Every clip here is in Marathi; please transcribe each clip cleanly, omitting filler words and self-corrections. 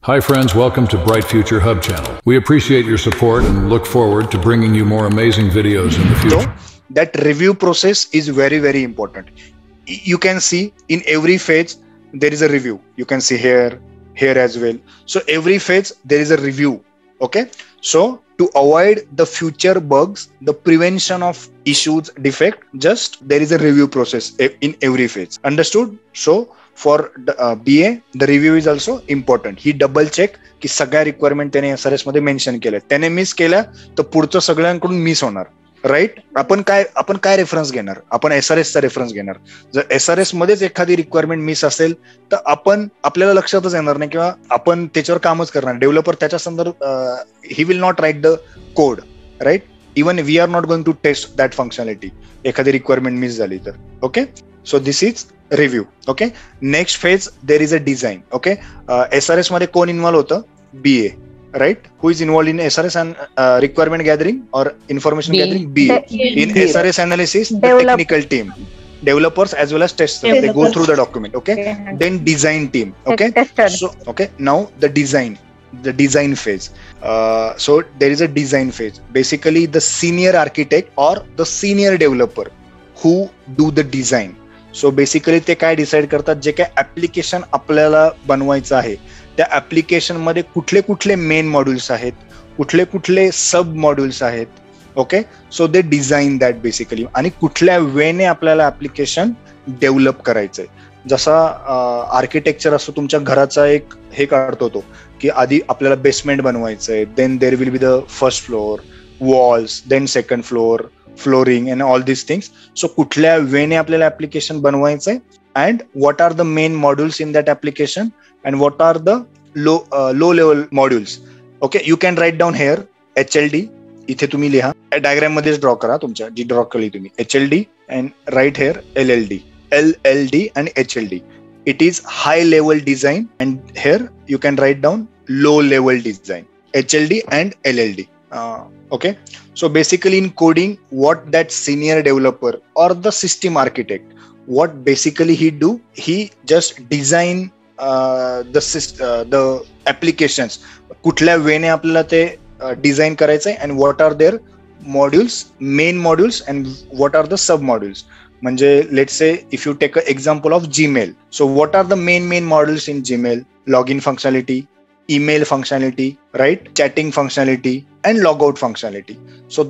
Hi friends, welcome to Bright Future Hub channel. We appreciate your support and look forward to bringing you more amazing videos in the future. So that review process is very, very important. You can see in every phase, there is a review. You can see here as well. So every phase, there is a review. Okay. So to avoid the future bugs, the prevention of issues, defect, just there is a review process in every phase. Understood? So for BA, the review is also important. He double check की सगळ्या रिक्वायरमेंट त्याने SRS मध्ये मेन्शन केल्या. त्याने मिस केल्या तर पुढचं सगळ्यांकडून मिस होणार. राईट. आपण काय रेफरन्स घेणार? आपण SRS चा रेफरन्स घेणार. जर SRS मध्येच एखादी रिक्वायरमेंट मिस असेल तर आपल्याला लक्षातच येणार नाही किंवा आपण त्याच्यावर कामच करणार. डेव्हलपर त्याच्या संदर्भात he will not write the code. Right. Even we are not going to test that functionality. एखादी रिक्वायरमेंट मिस झाली तर. Okay. So this is review. Okay. Next phase there is a design. Okay. SRS मध्ये कोण इन्व्हॉल्व होतं? BA. Right? Who is involved in SRS and requirement gathering or information gathering? BA. In SRS analysis, the technical team, developers as well as testers, they go through the document. Okay. Then design team. Okay. So okay. Now the design phase. So there is a design phase. Basically, the senior architect or the senior developer who do the design. So basically ते काय डिसाइड करतात, जे काय ऍप्लिकेशन आपल्याला बनवायचं आहे त्या ऍप्लिकेशन मध्ये कुठले कुठले मेन मॉड्यूल्स आहेत, कुठले कुठले सब मॉड्यूल्स आहेत. Okay. So they design that basically. आणि कुठल्या वेने आपल्याला ऍप्लिकेशन डेव्हलप करायचंय. जसा आर्किटेक्चर असतो तुमच्या घराचा एक हे काढतो तो की आधी आपल्याला बेसमेंट बनवायचंय, then there will be the first floor, walls, then second floor, flooring and all this things. So कुठल्या वेने आपल्याला ऍप्लिकेशन बनवायचंय and what are the main modules in that application and what are the low level modules. Okay. You can write down here HLD. इथे तुम्ही लिहा, डायग्राम मध्येच ड्रॉ करा तुमच्या जी ड्रॉ केली तुम्ही. HLD and right here LLD and HLD. It is high level design and here you can write down low level design, HLD and LLD. Okay. So basically in coding, what that senior developer or the system architect, what basically he do, he just design the applications. कुठल्या वेने आपल्याला ते डिझाईन करायचंय and what are their modules, main modules and what are the sub modules. म्हणजे let's say if you take an example of Gmail. So what are the main modules in Gmail? Login functionality, email functionality, right? Chatting functionality and logout functionality. So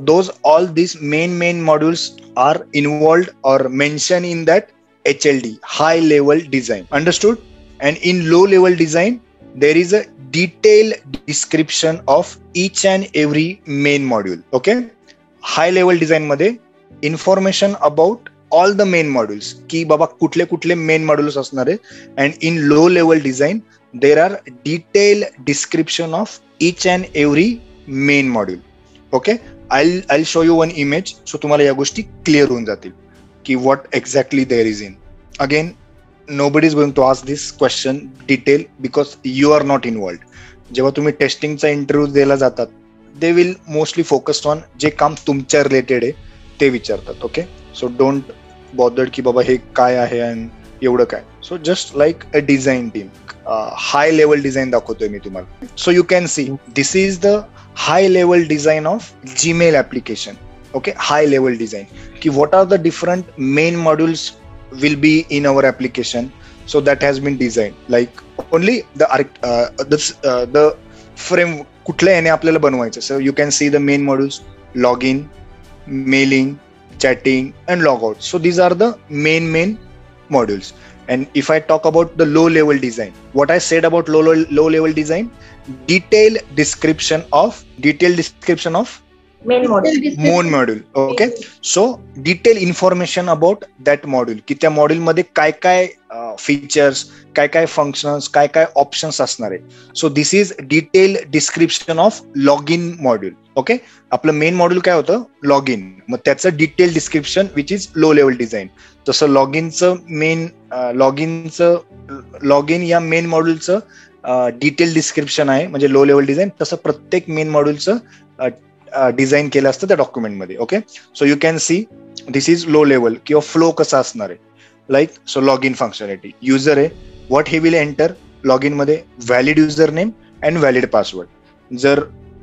all these main modules are involved or mentioned in that HLD, high level design. Understood? And in low level design, there is a detailed description of each and every main module. Okay? High level design मध्ये information about all the main modules की बाबा कुठले main modules असणार आहे. And in low level design, there are detailed description of each and every main module. Okay. I'll show you one image. So तुम्हाला या गोष्टी क्लिअर होऊन जातील की what exactly there is in. Again, nobody is going to ask this question detail because you are not involved. जेव्हा तुम्ही टेस्टिंगचा इंटरव्ह्यू द्यायला जातात, they will mostly focused on जे काम तुमच्या रिलेटेड आहे ते विचारतात. ओके. सो डोंट बॉदर की बाबा हे काय आहे आणि एवढं काय. So just like a design team, high level design दाखवतोय मी तुम्हाला. So you can see this is the high level design of Gmail application. Okay. High level design ki what are the different main modules will be in our application. So that has been designed like only the frame कुठल्या याने आपल्याला बनवायचं. So you can see the main modules: login, mailing, chatting and logout. So these are the main modules. And if I talk about the low level design, what I said about low level design, detailed description of main module. Okay. So detailed information about that module की त्या मॉड्यूल मध्ये काय फीचर्स, काय फंक्शन्स, काय ऑप्शन्स असणार आहे. So this is detail description of log in module. Okay. आपलं मेन मॉड्यूल काय होतं? Log in. मग त्याचं detail description which is low level design. जसं लॉग इन या मेन मॉड्यूलचं डिटेल डिस्क्रिप्शन आहे म्हणजे लो लेवल डिझाईन, तसं प्रत्येक मेन मॉड्यूलचं डिझाईन केलं असतं त्या डॉक्युमेंटमध्ये. Okay. So you can see this is low level किंवा फ्लो कसा असणार आहे. Like so log in functionality, user आहे, what he will enter, log in मध्ये valid user name and valid password. जर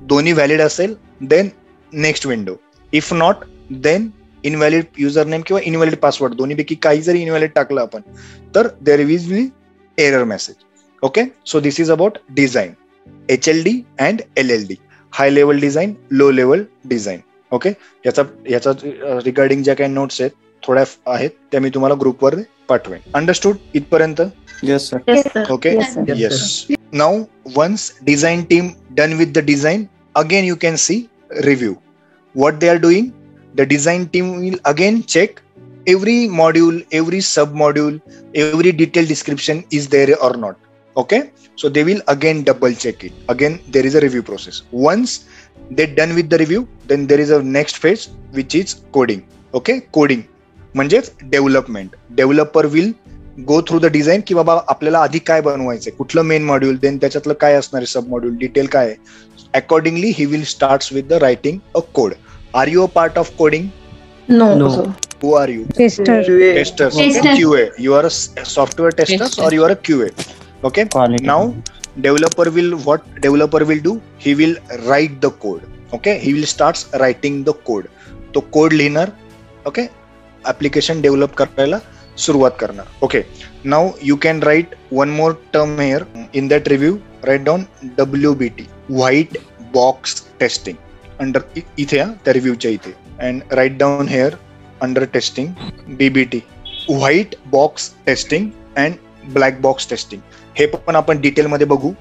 दोन्ही व्हॅलिड असेल then next window, if not then invalid user name किंवा इनव्हॅलिड पासवर्ड, दोन्हीपैकी काही जरी इनव्हॅलिड टाकलं आपण तर there will be error message. Okay, so this is about design, HLD and LLD, high level design, low level design. Okay, याचा रिगार्डिंग ज्या काही नोट्स आहेत थोड्या आहेत त्या मी तुम्हाला ग्रुपवर पाठवेन. अंडरस्टूड इथपर्यंत? Yes, sir. Okay. Yes. Now, once design team done with the design, again you can see review. What they are doing, the design team will again check every module, every sub module, every detailed description is there or not. Okay. So they will again double check it. Again, there is a review process. Once they're done with the review, then there is a next phase which is coding. Okay. Coding म्हणजेच development. Developer will go through the design की बाबा आपल्याला आधी काय बनवायचंय, कुठलं मेन मॉड्यूल, देन त्याच्यातलं काय असणार आहे सब मॉड्यूल, डिटेल काय आहे. Accordingly he will start with the writing a code. Are you a part of coding? No. Who are you? Tester. Testers. QA. You are a software tester or you are a QA. Okay. Quality. Now what developer will do? He will write the code. Okay. He will start writing the code. तो कोड लिहिणार. Okay. Application develop करायला सुरुवात करणार. Okay. Now you can write one more term here in that review. Write down WBT, white box testing. Under इथे त्या रिव्ह्यूच्या इथे, and write down here under testing BBT, white box testing and black box testing. हे पण आपण डिटेल मध्ये बघू,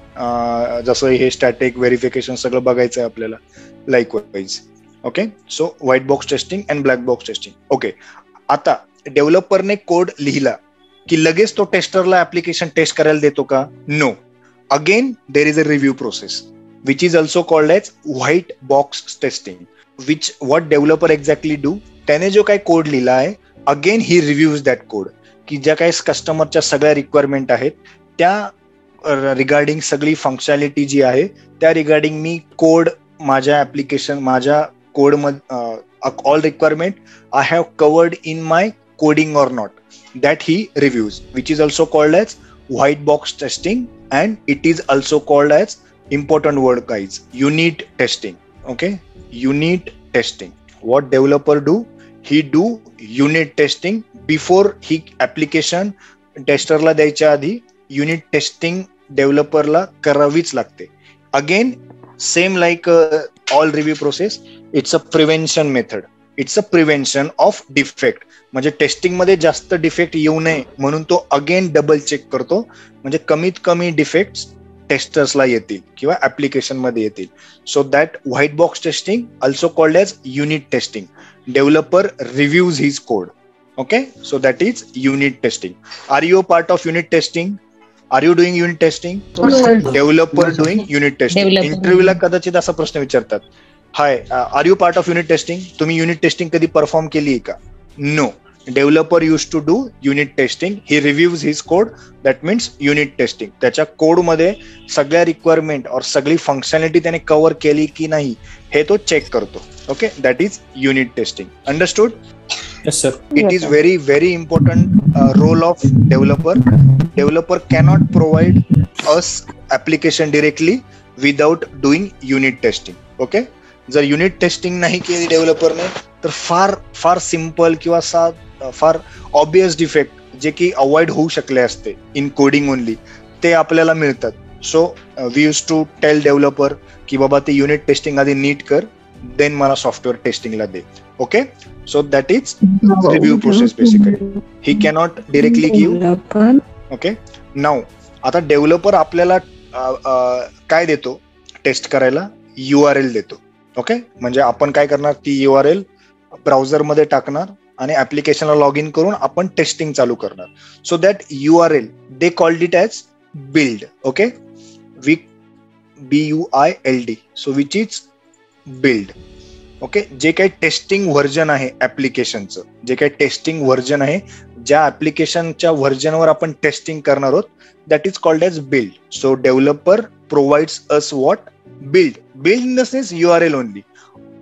जसं हे स्टॅटिक व्हेरिफिकेशन सगळं बघायचं आहे आपल्याला likewise. Okay, so white box testing and black box testing. Okay, आता डेव्हलपरने कोड लिहिला की लगेच तो टेस्टरला ऍप्लिकेशन टेस्ट करायला देतो का? No. Again there is a review process which is also called as white box testing. What developer exactly do? त्याने जो काही कोड लिहिला आहे, again he reviews that code, की ज्या काही कस्टमरच्या सगळ्या रिक्वायरमेंट आहेत त्या रिगार्डिंग सगळी फंक्शनॅलिटी जी आहे त्या रिगार्डिंग मी कोड माझ्या ऍप्लिकेशन माझ्या कोड मध्ये all requirement I have covered in my coding or not, that he reviews, which is also called as white box testing and it is also called as important word guys, unit testing. Okay, unit testing. What developer do? He do unit testing before he application tester ला द्यायच्या आधी unit testing developer ला करावीच लागते. Again, same like all review process, it's a prevention method. It's a prevention of defect. म्हणजे टेस्टिंग मध्ये जास्त डिफेक्ट येऊ नये म्हणून तो अगेन डबल चेक करतो, म्हणजे कमीत कमी डिफेक्ट्स टेस्टर्सला येतील किंवा ऍप्लिकेशन मध्ये येतील. So that white box testing also called as unit testing. Developer reviews his code. Okay, so that is unit testing. Are you a part of unit testing? Are you doing unit testing? Developer doing unit testing. इंटरव्ह्यूला कदाचित असा प्रश्न विचारतात, hi are you part of unit testing? तुम्ही युनिट टेस्टिंग कधी परफॉर्म केली आहे का? No. Developer use to do unit testing. He reviews his code, that means unit testing. त्याच्या कोडमध्ये सगळ्या रिक्वायरमेंट और सगळी फंक्शनॅलिटी त्याने कव्हर केली की नाही हे तो चेक करतो. Okay, that is unit testing. Understood? Yes, sir. It is very very important role of developer. Developer cannot provide us application directly without doing unit testing. Okay, जर युनिट टेस्टिंग नाही केली डेव्हलपरने तर फार सिंपल किंवा फार ऑब्वियस डिफेक्ट जे की अवॉइड होऊ शकले असते इन कोडिंग ओनली ते आपल्याला मिळतात. So we use to tell developer की बाबा ते युनिट टेस्टिंग आधी नीट कर, देन मला सॉफ्टवेअर टेस्टिंगला दे. Okay, so that is review process basically. He cannot directly give. Okay, now आता डेव्हलपर आपल्याला काय देतो टेस्ट करायला? URL देतो. ओके, म्हणजे आपण काय करणार, ती URL ब्राउझर मध्ये टाकणार आणि ऍप्लिकेशनला लॉग इन करून आपण टेस्टिंग चालू करणार. So that URL they called it as build. Okay, BUILD. So which is build. Okay, जे काही टेस्टिंग व्हर्जन आहे ऍप्लिकेशनचं, जे काही टेस्टिंग व्हर्जन आहे, ज्या ऍप्लिकेशनच्या व्हर्जनवर आपण टेस्टिंग करणार आहोत, that is called as build. So developer provides us what? Build. Build in the sense URL only.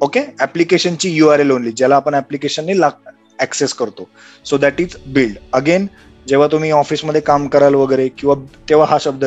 Okay, ऍप्लिकेशनची URL ओनली, ज्याला आपण ऍप्लिकेशनने ऍक्सेस करतो. So that is build. Again जेव्हा तुम्ही ऑफिसमध्ये काम कराल वगैरे किंवा तेव्हा हा शब्द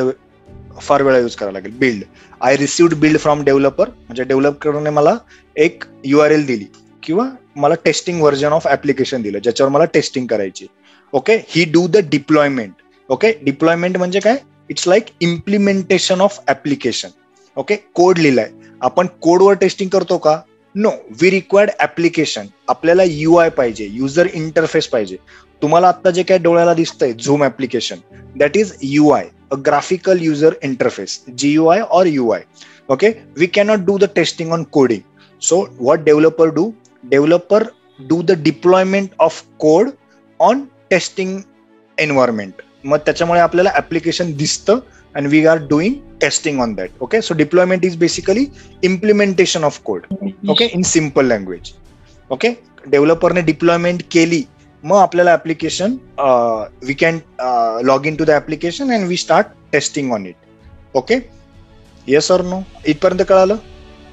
फार वेळा यूज करावा लागेल. Build, I received build from developer, म्हणजे डेव्हलपरने मला एक URL दिली किंवा मला टेस्टिंग व्हर्जन ऑफ ऍप्लिकेशन दिलं ज्याच्यावर मला टेस्टिंग करायची. Okay, he do the deployment. Okay, deployment म्हणजे काय? It's like implementation of application. Okay, code लिहिलाय, आपण कोडवर टेस्टिंग करतो का? No, we required application. आपल्याला UI पाहिजे, युजर इंटरफेस पाहिजे. तुम्हाला आता जे काय डोळ्याला दिसतंय zoom application, that is UI, a graphical user interface, GUI or UI. Okay, we cannot do the testing on coding. So what developer do? Developer do the deployment of code on testing environment. मग त्याच्यामुळे आपल्याला ऍप्लिकेशन दिसतं and we are doing testing on that. Okay, so deployment is basically implementation of code. Okay, in simple language. Okay, डेव्हलपरने डिप्लॉयमेंट केली, मग आपल्याला application we can log in to the application and we start testing on it. Okay, yes or no? इथपर्यंत कळालं?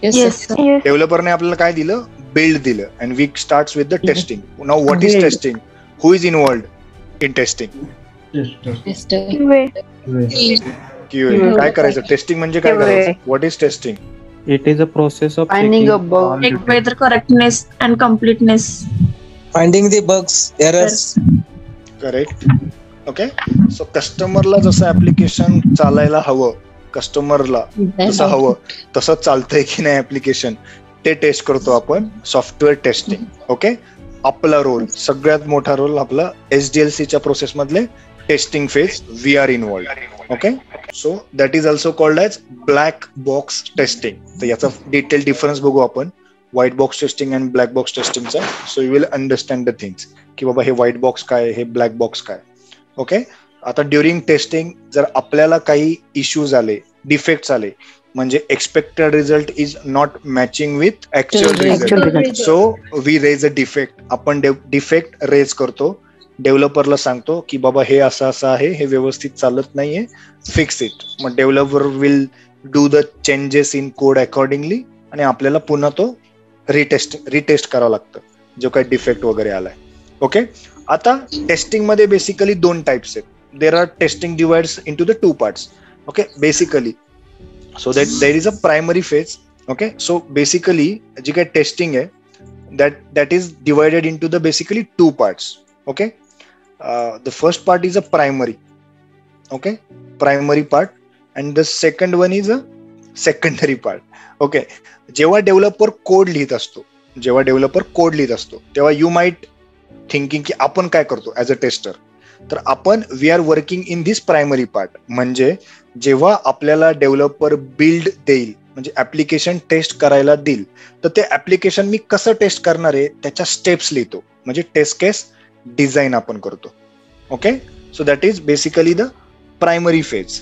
डेव्हलपरने आपल्याला काय दिलं? बिल्ड दिलं and we starts with the testing. Now what is testing? Who is involved in testing? QA. काय करायचं? टेस्टिंग म्हणजे काय करायचं? What is testing? It is a process of finding a bug, check whether correctness and completeness, finding the bugs, errors. Correct. Okay, so कस्टमरला जसं ऍप्लिकेशन चालायला हवं, कस्टमरला जसं हवं तसं चालतंय की नाही ऍप्लिकेशन, ते टेस्ट करतो आपण सॉफ्टवेअर टेस्टिंग. ओके, आपला रोल, सगळ्यात मोठा रोल आपला SDLCच्या प्रोसेस मधले testing phase we are involved. Okay, so that is also called as black box testing. तर याचा डिटेल डिफरन्स बघू आपण, white box testing and black box टेस्टिंगचा. So you will understand the things की बाबा हे व्हाईट बॉक्स काय, हे ब्लॅक बॉक्स काय. ओके, आता ड्युरिंग टेस्टिंग जर आपल्याला काही इश्यूज आले, डिफेक्ट्स आले, म्हणजे expected result is not matching with actual result, so we raise a defect. आपण डिफेक्ट रेज करतो, डेव्हलपरला सांगतो की बाबा हे असं असं आहे, हे व्यवस्थित चालत नाहीये, फिक्स इट. मग developer will do the changes in code accordingly आणि आपल्याला पुन्हा तो रिटेस्ट करावं लागतं जो काही डिफेक्ट वगैरे आलाय. ओके, आता टेस्टिंग मध्ये बेसिकली 2 टाइप्स आहेत. There are testing divides in to the 2 parts. Okay, basically so that there is a primary phase. Okay, so basically जी काही टेस्टिंग आहे that is divided in to the basically 2 parts. Okay, the first part is a primary. Okay, primary part, and the second one is a secondary part. Okay, जेव्हा डेव्हलपर कोड लिहित असतो तेव्हा यू माइट थिंकिंग की आपण काय करतो ऍज अ टेस्टर. तर आपण we are working in this primary part. म्हणजे जेव्हा आपल्याला डेव्हलपर बिल्ड देईल, म्हणजे ऍप्लिकेशन टेस्ट करायला देईल, तर ते ऍप्लिकेशन मी कसं टेस्ट करणार आहे त्याच्या स्टेप्स लिहितो, म्हणजे टेस्ट केस डिझाईन आपण करतो. Okay, so that is basically the primary phase.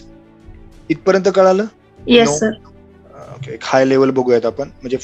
इथपर्यंत कळालं? yes sir. ओके, एक हाय लेवल बघूयात आपण, म्हणजे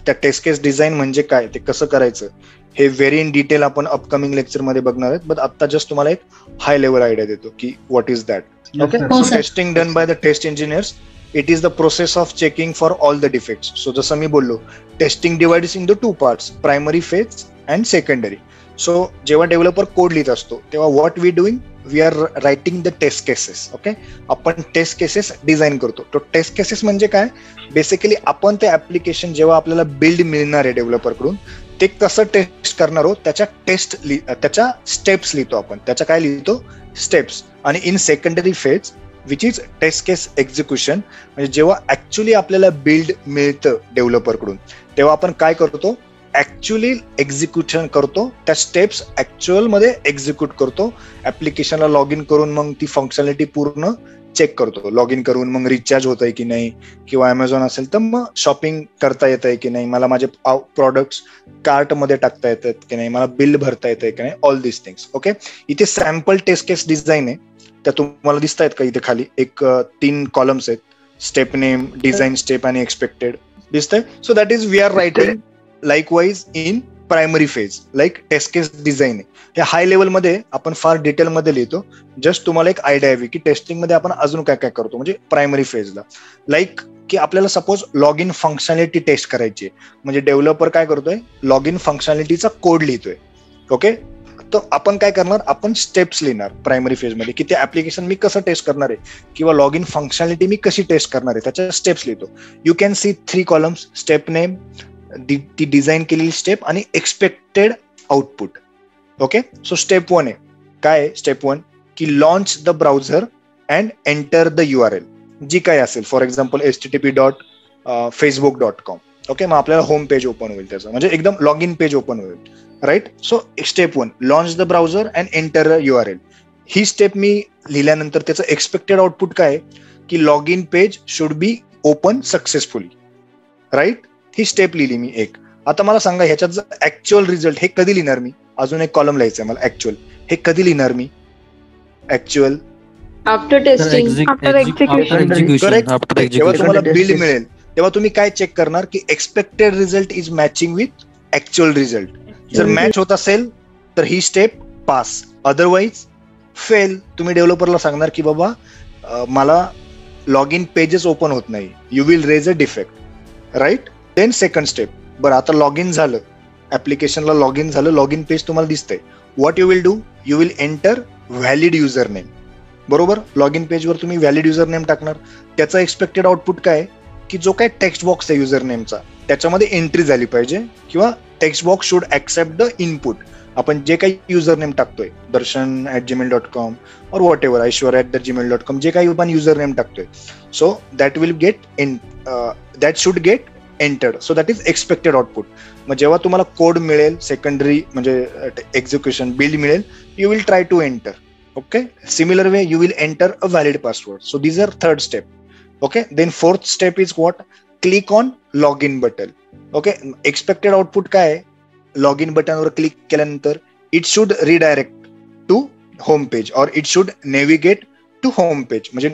त्या टेस्ट केस डिझाईन म्हणजे काय, ते कसं करायचं, हे व्हेरी इन डिटेल आपण अपकमिंग लेक्चर मध्ये बघणार आहेत. बट आता जस्ट तुम्हाला एक हाय लेवल आयडिया देतो की what is that. Okay, testing done by the test engineers. It is the process of checking for all the defects. So जसं मी बोललो, testing divides in the 2 parts, primary phase and secondary. So जेव्हा डेव्हलपर कोड लिहित असतो तेव्हा what we doing, we are writing the test cases. Okay, आपण टेस्ट केसेस डिझाईन करतो. तो टेस्ट केसेस म्हणजे काय, बेसिकली आपण ते ऍप्लिकेशन जेव्हा आपल्याला बिल्ड मिळणार आहे डेव्हलपरकडून, ते कसं टेस्ट करणार आहोत त्याच्या स्टेप्स लिहितो आपण. त्याच्या काय लिहितो? स्टेप्स. आणि in secondary phase which is test case execution, म्हणजे जेव्हा ऍक्च्युअली आपल्याला बिल्ड मिळतं डेव्हलपरकडून तेव्हा आपण काय करतो, ऍक्च्युअली एक्झिक्युशन करतो, त्या स्टेप्स ऍक्च्युअल मध्ये एक्झिक्यूट करतो. ऍप्लिकेशनला लॉग इन करून मग ती फंक्शनॅलिटी पूर्ण चेक करतो. लॉग इन करून मग रिचार्ज होत आहे की नाही, किंवा अमेझॉन असेल तर मग शॉपिंग करता येत आहे की नाही, मला माझे प्रोडक्ट्स कार्ट मध्ये टाकता येतात की नाही, मला बिल भरता येत आहे की नाही, ऑल दिस थिंग्स. ओके, इथे सॅम्पल टेस्ट केस डिझाईन आहे, त्या तुम्हाला दिसत आहेत का इथे खाली एक 3 कॉलम्स आहेत, स्टेप नेम, डिझाईन स्टेप आणि एक्सपेक्टेड दिसतंय. So that is we are writing likewise in primary phase like test case design. हे हाय लेवल मध्ये आपण फार डिटेल मध्ये लिहितो. जस्ट तुम्हाला एक आयडिया यावी की टेस्टिंग मध्ये आपण अजून काय काय करतो. म्हणजे प्रायमरी फेजला लाईक की आपल्याला suppose log in functionality test करायची आहे, म्हणजे डेव्हलपर काय करतोय, लॉग इन फंक्शनॅलिटीचा कोड लिहितोय. ओके, तर आपण काय करणार, आपण स्टेप्स लिहिणार प्रायमरी फेज मध्ये, की ते ऍप्लिकेशन मी कसं टेस्ट करणार आहे किंवा लॉग इन फंक्शनॅलिटी मी कशी टेस्ट करणार आहे, त्याच्या स्टेप्स लिहितो. You can C 3 columns, step name, ती डिझाईन केलेली स्टेप आणि expected output. Okay, so step 1 आहे काय, स्टेप 1 की launch the browser and enter the URL जी काय असेल, फॉर एक्झाम्पल http.facebook.com. ओके, मग आपल्याला होम पेज ओपन होईल त्याचं, म्हणजे एकदम लॉग इन पेज ओपन होईल, right. So step 1 launch the browser and enter URL. ही स्टेप मी लिहिल्यानंतर त्याचं एक्सपेक्टेड आउटपुट काय की log in page should be open successfully, right. ही स्टेप लिहिली मी एक. आता मला सांगा ह्याच्यात ऍक्च्युअल रिझल्ट हे कधी लिहिणार मी, अजून एक कॉलम लिहायचं आहे मला, ऍक्च्युअल हे कधी लिहिणार मी, actual after testing, after execution. Correct. जेव्हा तुम्हाला बिल्ड मिळेल तेव्हा तुम्ही काय चेक करणार की expected result is matching with actual result. जर मॅच होत असेल तर ही स्टेप पास, अदरवाईज फेल. तुम्ही डेव्हलपरला सांगणार की बाबा मला लॉग इन पेजेस ओपन होत नाही, you will raise a defect, right. Then second step, बरं आता लॉग इन झालं, ऍप्लिकेशनला लॉग इन झालं, लॉग इन पेज तुम्हाला दिसतंय. What you will do, you will enter valid user name. बरोबर, लॉग इन पेजवर तुम्ही व्हॅलिड युजर नेम टाकणार. त्याचा एक्सपेक्टेड आउटपुट काय की जो काय टेक्स्ट बॉक्स आहे युजर नेमचा त्याच्यामध्ये एंट्री झाली पाहिजे, किंवा text box should accept the input. आपण जे काही युजर नेम टाकतोय, darshan@gmail.com और वॉट एव्हर, aishwarya@gmail.com, जे काही आपण युजर नेम टाकतोय, so that will get that should get entered. So that is expected output. मग जेव्हा तुम्हाला कोड मिळेल, सेकंडरी म्हणजे एक्झिक्युशन बिल्ड मिळेल, you will try to enter. Okay, similar way you will enter a valid password. So these are third step. Okay, then fourth step is what, click on login button. Okay, expected output काय आहे, login button वर क्लिक केल्यानंतर it should redirect to home page or it should navigate to home page. म्हणजे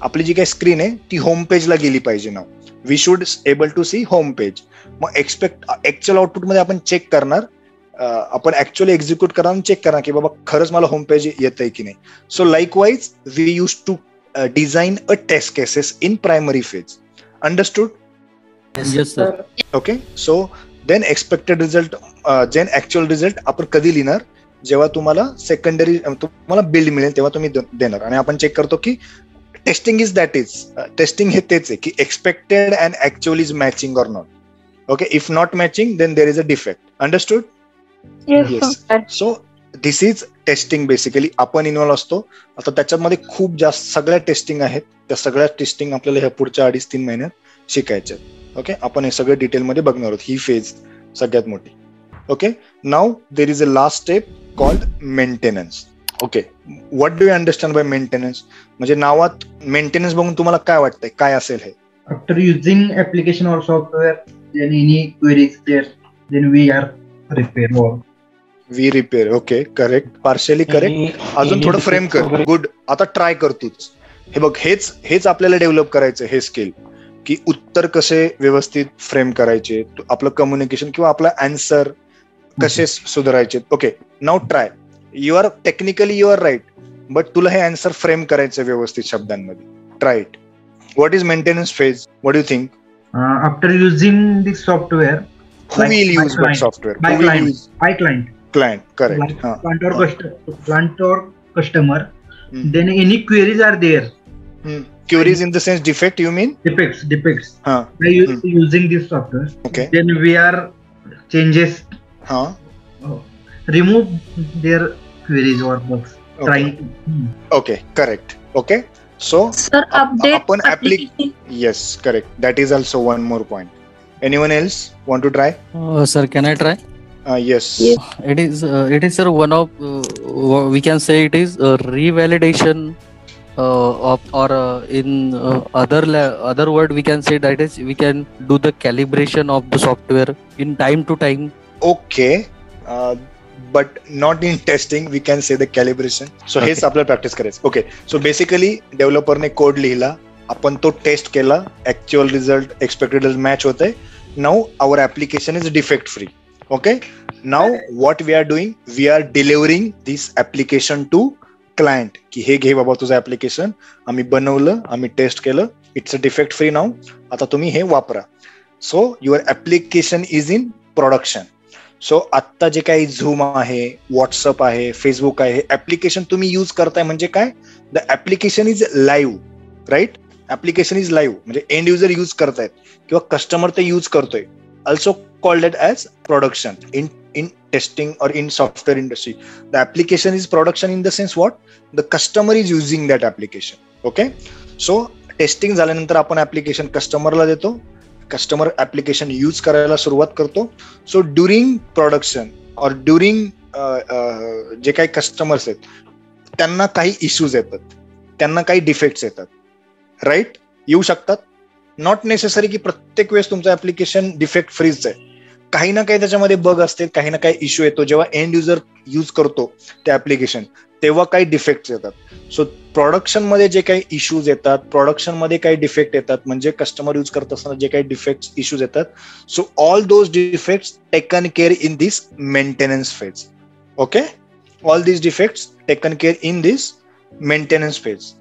आपली जी काही स्क्रीन आहे ती होम पेजला गेली पाहिजे. Now we should able to see home page. मग ऍक्च्युअल आउटपुट मध्ये आपण चेक करणार, आपण ऍक्च्युअली एक्झिक्यूट करणार, चेक करणार की बाबा खरंच मला होम पेज येतंय की नाही. So likewise we use to design a test cases in primary phase. Understood? Yes, sir. Okay, so then expected result, then actual result आपण कधी लिहिणार, जेव्हा तुम्हाला सेकंडरी तुम्हाला बिल्ड मिळेल तेव्हा तुम्ही देणार. आणि आपण चेक करतो की testing is that is, testing हे तेच आहे की expected and actual is matching or not. Okay, if not matching then there is a defect. Understood? Yes. So this is testing. Basically आपण इन्व्हॉल्व असतो. आता त्याच्यामध्ये खूप जास्त सगळ्या टेस्टिंग आहेत, त्या सगळ्या टेस्टिंग आपल्याला ह्या पुढच्या 2.5-3 महिन्यात शिकायच्या. ओके, आपण हे सगळं डिटेलमध्ये बघणार आहोत. ही फेज सगळ्यात मोठी. Okay, now there is a last step called maintenance. Okay, what do you understand by maintenance? म्हणजे नावात मेंटेनन्स बघून तुम्हाला काय वाटतंय, काय असेल हे? After using application or software, then any queries there, then we are repair or we repair. Okay, correct, partially correct. अजून थोडं फ्रेम कर. गुड. आता ट्राय कर तूच. हे बघ, हेच आपल्याला डेव्हलप करायचं हे स्किल, की उत्तर कसे व्यवस्थित फ्रेम करायचे, आपलं कम्युनिकेशन किंवा आपला आन्सर कसे सुधारायचे. Okay, now try. You are technically you are right, but तुला हे आन्सर फ्रेम करायचं व्यवस्थित शब्दांमध्ये. Try it. What is maintenance phase? What do think? after using this software, Who will use what software? by Who will client, use? by client, Client, correct. client or customer. Hmm. Then any queries are there, Queries in the sense defect, you mean? defects Huh. by using this software. Okay. Then we are changes, Huh. remove their queries or bugs. Okay. Trying. Okay, correct. Okay. So, Sir, update upon application. Yes, correct. That is also one more point. Anyone else want to try? Sir, can I try? Yes. It is sir, one of we can say it is revalidation of, or in other word we can say that is we can do the calibration of the software in time to time. Okay. But not in testing, we can say the calibration. So हेच आपल्याला प्रॅक्टिस करायचं. ओके, सो बेसिकली डेव्हलपरने कोड लिहिला, आपण तो टेस्ट केला, ऍक्च्युअल रिझल्ट एक्सपेक्टेड मॅच होतंय. Now our application is defect free. Okay, now what we are doing, we are delivering this application to client, की हे घे बाबा तुझं ऍप्लिकेशन, आम्ही बनवलं, आम्ही टेस्ट केलं, it's a defect free now, आता तुम्ही हे वापरा. So your application is in production. So आत्ता जे काही झूम आहे, व्हॉट्सअप आहे, फेसबुक आहे, ऍप्लिकेशन तुम्ही युज करताय म्हणजे काय, the application is live, right? Application is live म्हणजे एंड युजर यूज करतायत किंवा कस्टमर ते यूज करतोय. Also called it as production in testing or in software industry. The application is production in the sense what? The customer is using that application. Okay? So testing झाल्यानंतर आपण ऍप्लिकेशन कस्टमरला देतो, कस्टमर ऍप्लिकेशन यूज करायला सुरुवात करतो. सो ड्युरिंग प्रोडक्शन और ड्युरिंग जे काही कस्टमर्स आहेत त्यांना काही इश्यूज येतात, त्यांना काही डिफेक्ट्स येतात, राईट? येऊ शकतात. नॉट नेसेसरी की प्रत्येक वेळेस तुमचं ऍप्लिकेशन डिफेक्ट फ्रीच आहे. काही ना काही त्याच्यामध्ये बग असते, काही ना काही इश्यू येतो. जेव्हा एंड युजर यूज करतो ते ऍप्लिकेशन तेव्हा काही डिफेक्ट्स येतात. सो प्रोडक्शन मध्ये जे काही इश्यूज येतात, प्रोडक्शन मध्ये काही डिफेक्ट येतात, म्हणजे कस्टमर यूज करत असताना जे काही डिफेक्ट्स इश्यूज येतात, so all those defects taken care in this maintenance phase. Okay, all this defects taken care in this maintenance phase.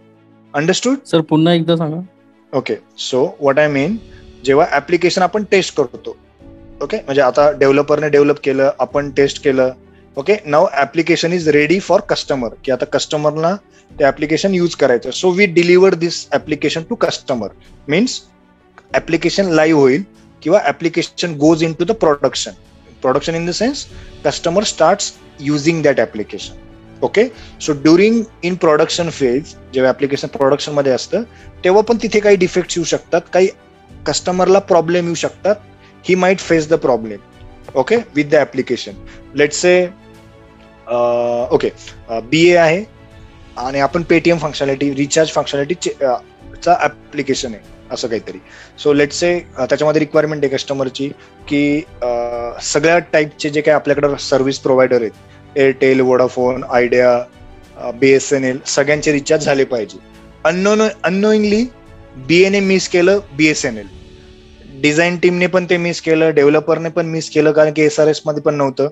Understood sir? पुन्हा एकदा सांगा. Okay, so what I mean, जेव्हा ऍप्लिकेशन आपण टेस्ट करतो, ओके, म्हणजे आता डेव्हलपरने डेव्हलप केलं, आपण टेस्ट केलं, okay, now application is ready for customer, की आता कस्टमरला ते ऍप्लिकेशन यूज करायचं. So we deliver this application to customer, means application live होईल किंवा application goes in to the production. Production in the sense customer starts using that application. Okay, so during in production phase, जेव्हा ऍप्लिकेशन प्रोडक्शन मध्ये असतं तेव्हा पण तिथे काही डिफेक्ट्स येऊ शकतात, काही कस्टमरला प्रॉब्लेम येऊ शकतात. He might face the problem, okay, with the application. Let's say, BA आहे आणि आपण पेटीएम फंक्शनॅलिटी, रिचार्ज फंक्शनॅलिटी चा ऍप्लिकेशन आहे असं काहीतरी. सो लेट्स से त्याच्यामध्ये रिक्वायरमेंट आहे कस्टमरची की सगळ्या टाईपचे जे काही आपल्याकडे सर्व्हिस प्रोव्हायडर आहेत, एअरटेल, वोडाफोन, आयडिया, BSNL, सगळ्यांचे रिचार्ज झाले पाहिजे. अननोइंगली BA ने मिस केलं, BSNL डिझाईन टीमने पण ते मिस केलं, डेव्हलपरने पण मिस केलं, कारण की SRS मध्ये पण नव्हतं,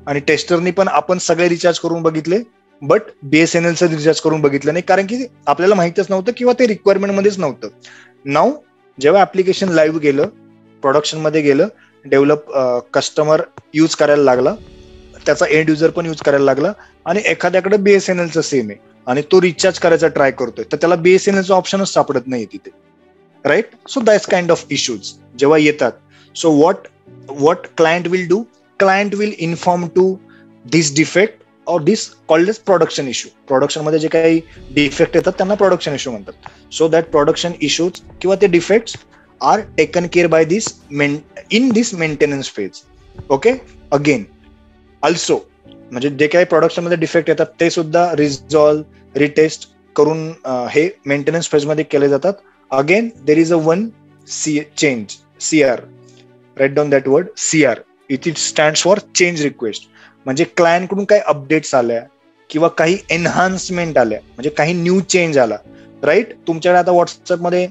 आणि टेस्टरनी पण आपण सगळे रिचार्ज करून बघितले, बट BSNLचं रिचार्ज करून बघितलं नाही, कारण की आपल्याला माहितच नव्हतं किंवा ते रिक्वायरमेंट मध्येच नव्हतं. नाऊ जेव्हा ऍप्लिकेशन लाईव्ह गेलं, प्रोडक्शन मध्ये गेलं, कस्टमर यूज करायला लागला, त्याचा एंड युजर पण यूज करायला लागला, आणि एखाद्याकडे BSNLचं सेम आहे आणि तो रिचार्ज करायचा ट्राय करतोय, तर त्याला BSNLचं ऑप्शनच सापडत नाही तिथे, right? So that's kind of issues जेव्हा येतात. सो what client will do, client will inform to this defect or this called as production issue. Production मध्ये जे काही डिफेक्ट येतात त्यांना प्रोडक्शन इश्यू म्हणतात. सो दॅट प्रोडक्शन इश्यूज किंवा ते defects are taken care by this in this maintenance phase. Okay, again also म्हणजे जे काही प्रोडक्शन मध्ये डिफेक्ट येतात ते सुद्धा रिझॉल्व, रिटेस्ट करून हे मेंटेनन्स फेज मध्ये केले जातात. Again, there is a one change, CR. Write down that word, CR. It stands for change request. म्हणजे क्लायंट कडून काही अपडेट्स आल्या किंवा काही एनहान्समेंट आल्या, म्हणजे काही न्यू चेंज आला, राईट? तुमच्याकडे आता व्हॉट्सअपमध्ये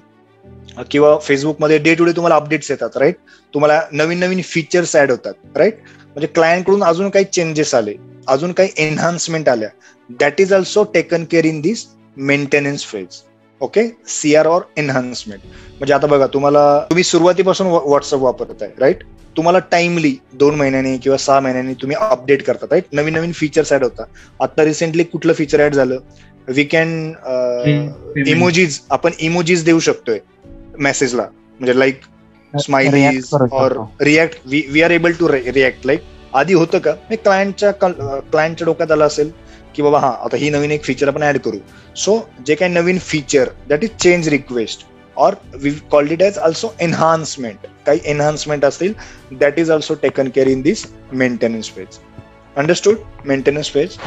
किंवा फेसबुकमध्ये डे टू डे तुम्हाला अपडेट्स येतात, राईट? तुम्हाला नवीन नवीन फीचर्स ऍड होतात, राईट? म्हणजे क्लायंट कडून अजून काही चेंजेस आले, अजून काही एनहान्समेंट आल्या, that is also taken care in this maintenance phase. Okay, CR और एनहान्समेंट. म्हणजे आता बघा, तुम्ही सुरुवातीपासून व्हॉट्सअप वापरताय, राईट? तुम्हाला टाइमली 2 महिन्यांनी किंवा 6 महिन्यांनी तुम्ही अपडेट करतात, राईट? नवीन नवीन फीचर्स ऍड होतात. आता रिसेंटली कुठलं फीचर ऍड झालं? वी कॅन इमोजीज, आपण इमोजीज देऊ शकतोय मेसेजला, म्हणजे लाईक स्माइलीज और react. We are able to react. Like आधी होतं का, क्लायंटच्या डोक्यात आलं असेल की बाबा आता ही नवीन एक फीचर आपण ऍड करू. सो जे काही नवीन feature, that is change request, or we called it as also enhancement. काही एनहान्समेंट असतील, that is also taken care in this maintenance phase. Understood? Maintenance phase.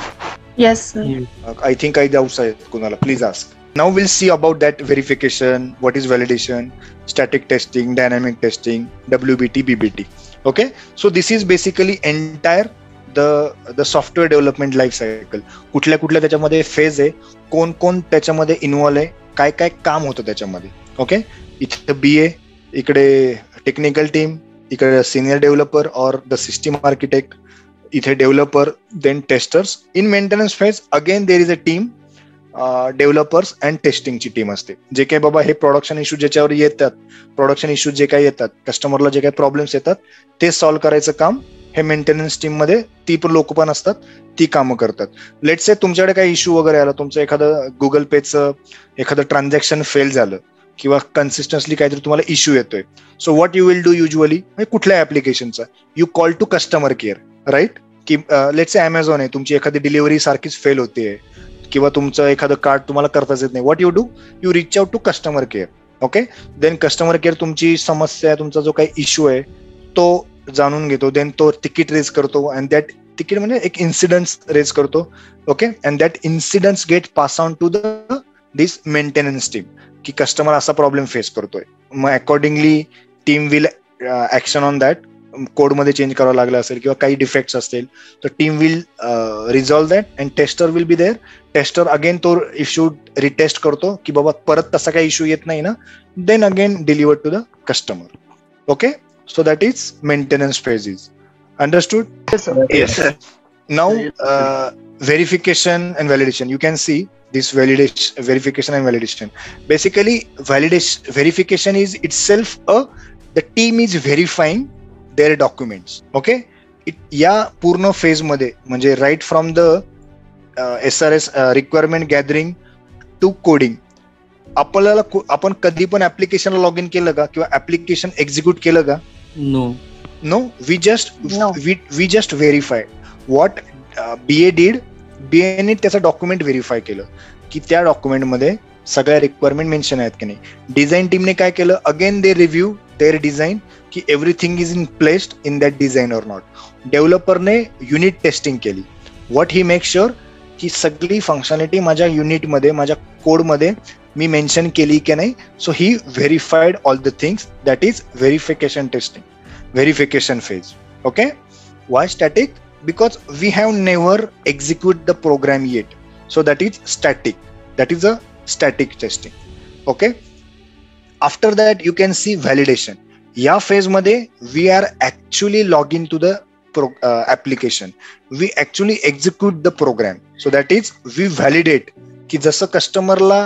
Yes sir. I think काही डाऊट्स आहेत कुणाला? Please ask. Now will see about that verification, what is validation, static testing, dynamic testing, WBT, BBT. Okay, so this is basically entire the software development life cycle. कुठल्या कुठल्या त्याच्यामध्ये फेज आहे, कोण कोण त्याच्यामध्ये इन्व्हॉल्व आहे, काय काय काम होतं त्याच्यामध्ये. ओके, इथे BA, इकडे टेक्निकल टीम, इकडे senior developer or the system architect, इथे developer, then testers. In maintenance phase again there is a team, developers and टेस्टिंगची टीम असते. जे काही बाबा हे प्रोडक्शन इश्यू ज्याच्यावर येतात, प्रोडक्शन इश्यू जे काही येतात, कस्टमरला जे काही प्रॉब्लेम्स येतात ते सॉल्व्ह करायचं काम हे मेंटेनन्स टीम मध्ये ती पण लोक पण असतात, ती कामं करतात. लेट्स से तुमच्याकडे काही इश्यू वगैरे आला, तुमचं एखादं गुगल पेचं एखादं ट्रान्झॅक्शन फेल झालं किंवा कन्सिस्टन्सली काहीतरी तुम्हाला इश्यू येतोय, so what you will do usually, कुठल्या ऍप्लिकेशनचा, you call to customer care, right? की लेट्स से अमेझॉन आहे, तुमची एखादी डिलिव्हरी सारखीच फेल होते किंवा तुमचं एखादं कार्ड तुम्हाला करताच येत नाही, what you do, you reach out to customer care. Okay, then customer care तुमची समस्या, तुमचा जो काही इश्यू आहे तो जाणून घेतो, देन तो तिकीट रेज करतो, अँड दॅट तिकीट म्हणजे एक इन्सिडन्स रेज करतो. Okay, and that incidence get pass on to this maintenance team की कस्टमर असा प्रॉब्लेम फेस करतोय, मग accordingly team will action on that. कोडमध्ये चेंज करावं लागलं असेल किंवा काही डिफेक्ट्स असतील तर team will resolve that and tester will be there. Tester again तो इश्यू रिटेस्ट करतो की बाबा परत तसा काही इश्यू येत नाही ना, then again deliver to the customer. Okay, so that is maintenance phases. Understood? Yes. Now verification and validation. You can see this verification and validation. Basically verification is itself the team is verifying their documents. Okay, या पूर्ण फेज मध्ये म्हणजे right from the SRS requirement gathering to coding, आपण कधी पण ऍप्लिकेशनला लॉग इन केलं का किंवा ऍप्लिकेशन एक्झिक्यूट केलं का? No, we just verify what BA did. BA ने त्याचा डॉक्युमेंट व्हेरीफाय केलं की त्या डॉक्युमेंट मध्ये सगळ्या रिक्वायरमेंट मेन्शन आहेत की नाही. डिझाईन टीमने काय केलं, again they review their design की everything is in placed in that design or not. डेव्हलपरने युनिट टेस्टिंग केली. व्हॉट ही मेक शुअर की सगळी फंक्शनॅलिटी माझ्या युनिटमध्ये, माझ्या कोडमध्ये मी मेन्शन केली की नाही. So he verified all the things. That is verification testing, verification phase. Okay, why static? Because we have never execute the program yet, so that is static. That is a static testing. Okay, after that you can see validation. या phase मध्ये we are actually login to the application. We actually execute the program, so that is we validate की जसं कस्टमरला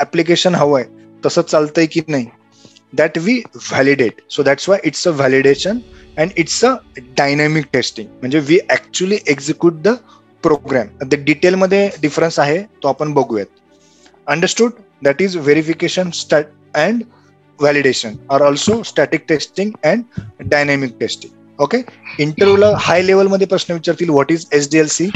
ऍप्लिकेशन हवंय तसं चालतंय की नाही. That we validate. So that's why it's a validation and it's a dynamic testing. म्हणजे we actually execute the program. The detail मध्ये difference आहे तो आपण बघूयात. Understood? That is verification and validation are also static testing and dynamic testing. Okay? इंटरव्ह्यूला हाय लेवल मध्ये प्रश्न विचारतील, व्हॉट इज SDLC.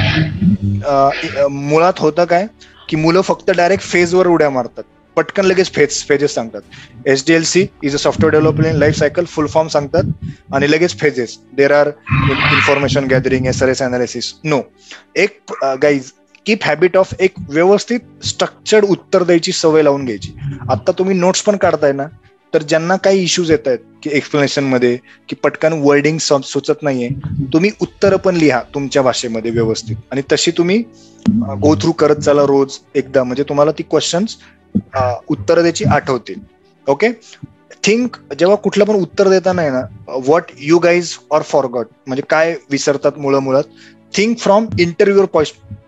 मुळात होतं काय की मुलं फक्त डायरेक्ट फेजवर उड्या मारतात, पटकन लगेच फेजेस सांगतात. SDLC is a software development life cycle, full form सांगतात आणि लगेच phases. There are information gathering, SRS analysis. No, एक गाईज कीप हॅबिट ऑफ एक व्यवस्थित स्ट्रक्चर्ड उत्तर द्यायची सवय लावून घ्यायची. आता तुम्ही नोट्स पण काढताय ना, तर ज्यांना काही इश्यूज येत आहेत की एक्सप्लेनेशन मध्ये की पटकन वर्डिंग सुचत नाहीये, तुम्ही उत्तर पण लिहा तुमच्या भाषेमध्ये व्यवस्थित आणि तशी तुम्ही गो थ्रू करत चला रोज एकदा, म्हणजे तुम्हाला ती क्वेश्चन्स उत्तर द्यायची आठवतील. ओके, थिंक जेव्हा कुठलं पण उत्तर देताना आहे ना, what you guys or forgot, म्हणजे काय विसरतात मुळात. Think from इंटरव्ह्यूअर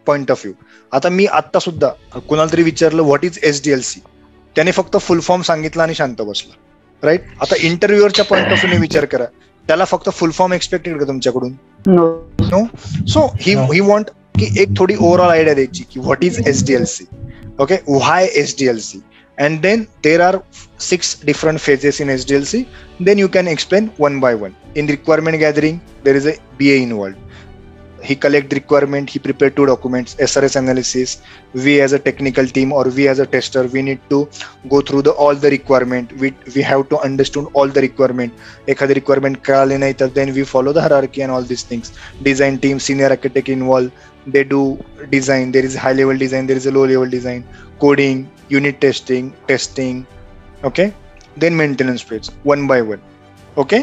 point of view. आता मी आत्ता सुद्धा कुणाला तरी विचारलं व्हॉट इज SDLC, त्याने फक्त फुल फॉर्म सांगितलं आणि शांत बसला, राईट? आता इंटरव्ह्यूअरच्या पॉइंट ऑफ व्ह्यूने विचार करा, त्याला फक्त फुल फॉर्म एक्सपेक्टेड का तुमच्याकडून? नो. सो ही वॉन्ट की एक थोडी ओव्हरऑल आयडिया द्यायची की what is SDLC. Okay, why SDLC? And then there are 6 different phases in SDLC. Then you can explain one by one. In requirement gathering, there is a BA involved. He collect requirement, he prepare 2 documents, SRS analysis. We as a technical team or we as a tester, we need to go through all the requirement. We have to understand all the requirement. एखादी requirement कळाली नाही तर then we follow the hierarchy and all these things. Design team, senior architect involved. They do design. There is high level design, there is a low level design, coding, unit testing. Okay, then maintenance phase one by one. Okay,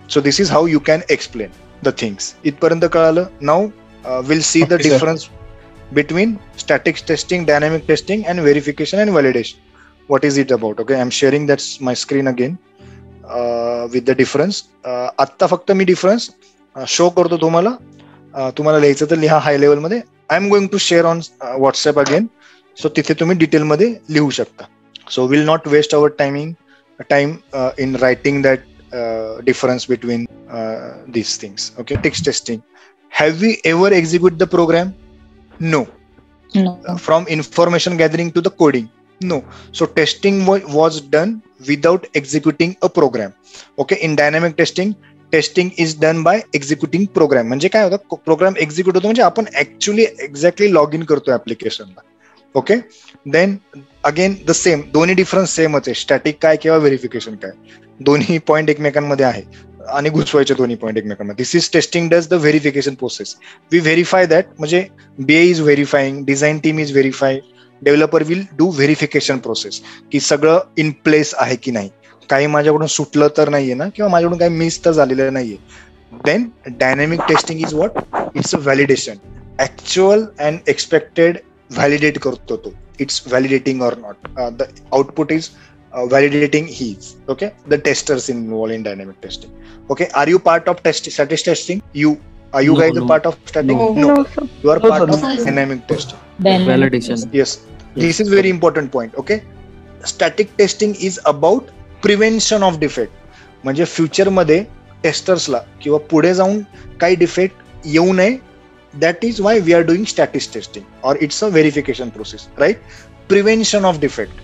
so this is how you can explain the things. इथपर्यंत कळालं. Now we'll see the difference between static testing, dynamic testing and verification and validation. What is it about? Okay, I'm sharing that's my screen again with the difference. आत्ता फक्त मी difference शो करतो तुम्हाला. तुम्हाला लिहायचं तर लिहा हाय लेवल मध्ये. I am going to share on WhatsApp again so तिथे तुम्ही डिटेलमध्ये लिहू शकता. So will not waste our time in writing that difference between these things. Okay, text testing. Have we ever executed the program? No. From information gathering to the coding? No. So testing was done without executing a program. Okay, in dynamic testing is done by executing program. म्हणजे काय होतं, प्रोग्राम एक्झिक्यूट होतो म्हणजे आपण ऍक्च्युअली एक्झॅक्टली लॉग इन करतो ऍप्लिकेशनला. Okay, then again the same, दोन्ही डिफरन्स सेमच आहे, स्टॅटिक काय किंवा व्हेरिफिकेशन काय, दोन्ही पॉईंट एकमेकांमध्ये आहे आणि घुसवायचे दोन्ही पॉईंट एकमेकांमध्ये. This is testing does the verification process. We verify that, म्हणजे BA is verifying, design team is verify, developer will do verification process की सगळं इन प्लेस आहे की नाही, काही माझ्याकडून सुटलं तर नाहीये ना, किंवा माझ्याकडून काही मिस तर झालेलं नाहीये. Then dynamic testing is what, it's a validation. Actual and expected validate करतो तो, it's validating or not, the output is validating his. Okay, the testers involved in dynamic testing. Okay, are you part of static testing? Are you guys a part of static? No. You are part of dynamic testing. Validation. Yes, this is very important point. Okay, static testing is about prevention of defect. म्हणजे फ्युचर मध्ये टेस्टर्सला किंवा पुढे जाऊन काही डिफेक्ट येऊ नये. That is why we are doing static testing, or it's a verification process, right? Prevention of defect,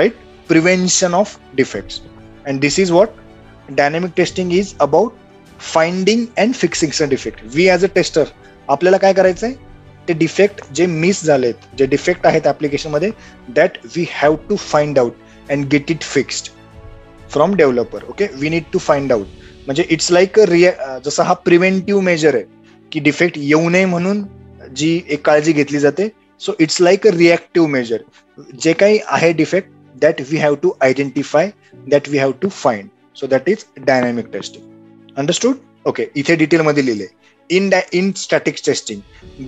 right? Prevention of defects. And this is what dynamic testing is about, finding and fixing a defect. We as a tester, आपल्याला काय करायचंय, ते डिफेक्ट जे मिस झालेत, जे डिफेक्ट आहेत ऍप्लिकेशन मध्ये, that we have to find out and get it fixed from developer. Okay, we need to find out. म्हणजे इट्स लाईक जसं हा प्रिव्हेंटिव्ह मेजर आहे की डिफेक्ट येऊ नये म्हणून जी एक काळजी घेतली जाते. So it's like a reactive measure. जे काही आहे defect, that we have to identify, that we have to find. So that is dynamic testing. Understood? Okay, इथे डिटेल मध्ये लिहिले. In static testing,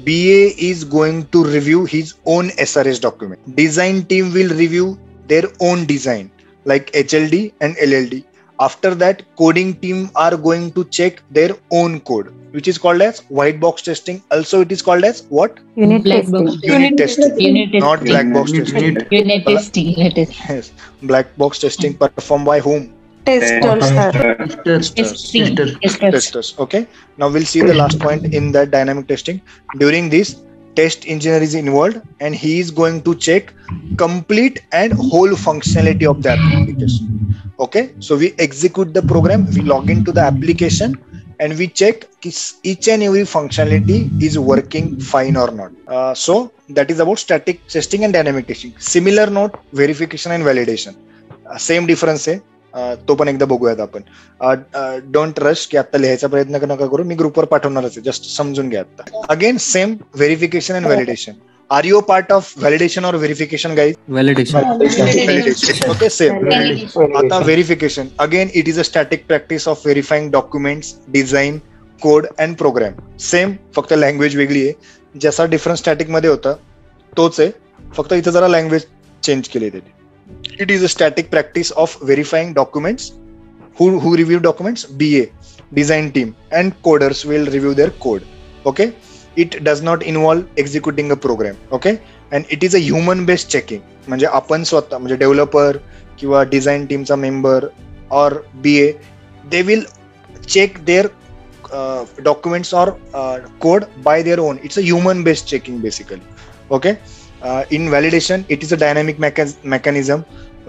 BA is going to review his own SRS document. Design team will review their own design like HLD and LLD. After that, coding team are going to check their own code, which is called as white box testing. Also, it is called as what? Unit testing. Unit testing. Not black box testing. Unit testing. Yes, black box testing performed by whom? Testers. Testers. Okay. Now we'll see the last point in that dynamic testing. During this, test engineer is involved and he is going to check complete and whole functionality of the application. Okay, so we execute the program, we log into the application and we check each and every functionality is working fine or not. So that is about static testing and dynamic testing. Similar note, verification and validation. Same difference आहे. तो पण एकदा बघूयात आपण. डोंट रश की आता लिहायचा प्रयत्न नका करू, मी ग्रुपवर पाठवणारच आहे, जस्ट समजून घ्या. आता again same verification and validation. Are you part of validation or verification guys? Validation. Okay, same. आता verification, again it is a static practice of verifying documents, design, code and program. Same, फक्त लँग्वेज वेगळी आहे. जसा डिफरन्स स्टॅटिक मध्ये होता तोच आहे, फक्त इथे जरा लँग्वेज चेंज केली आहे. It is a static practice of verifying documents. Who review documents? BA, design team, and coders will review their code. Okay, it does not involve executing a program. Okay, and it is a human based checking. म्हणजे आपण स्वतः, म्हणजे डेव्हलपर किंवा डिझाईन टीमचा मेंबर और BA, they will check their documents or code by their own. It's a human based checking basically. Okay. In validation, it is a dynamic mechanism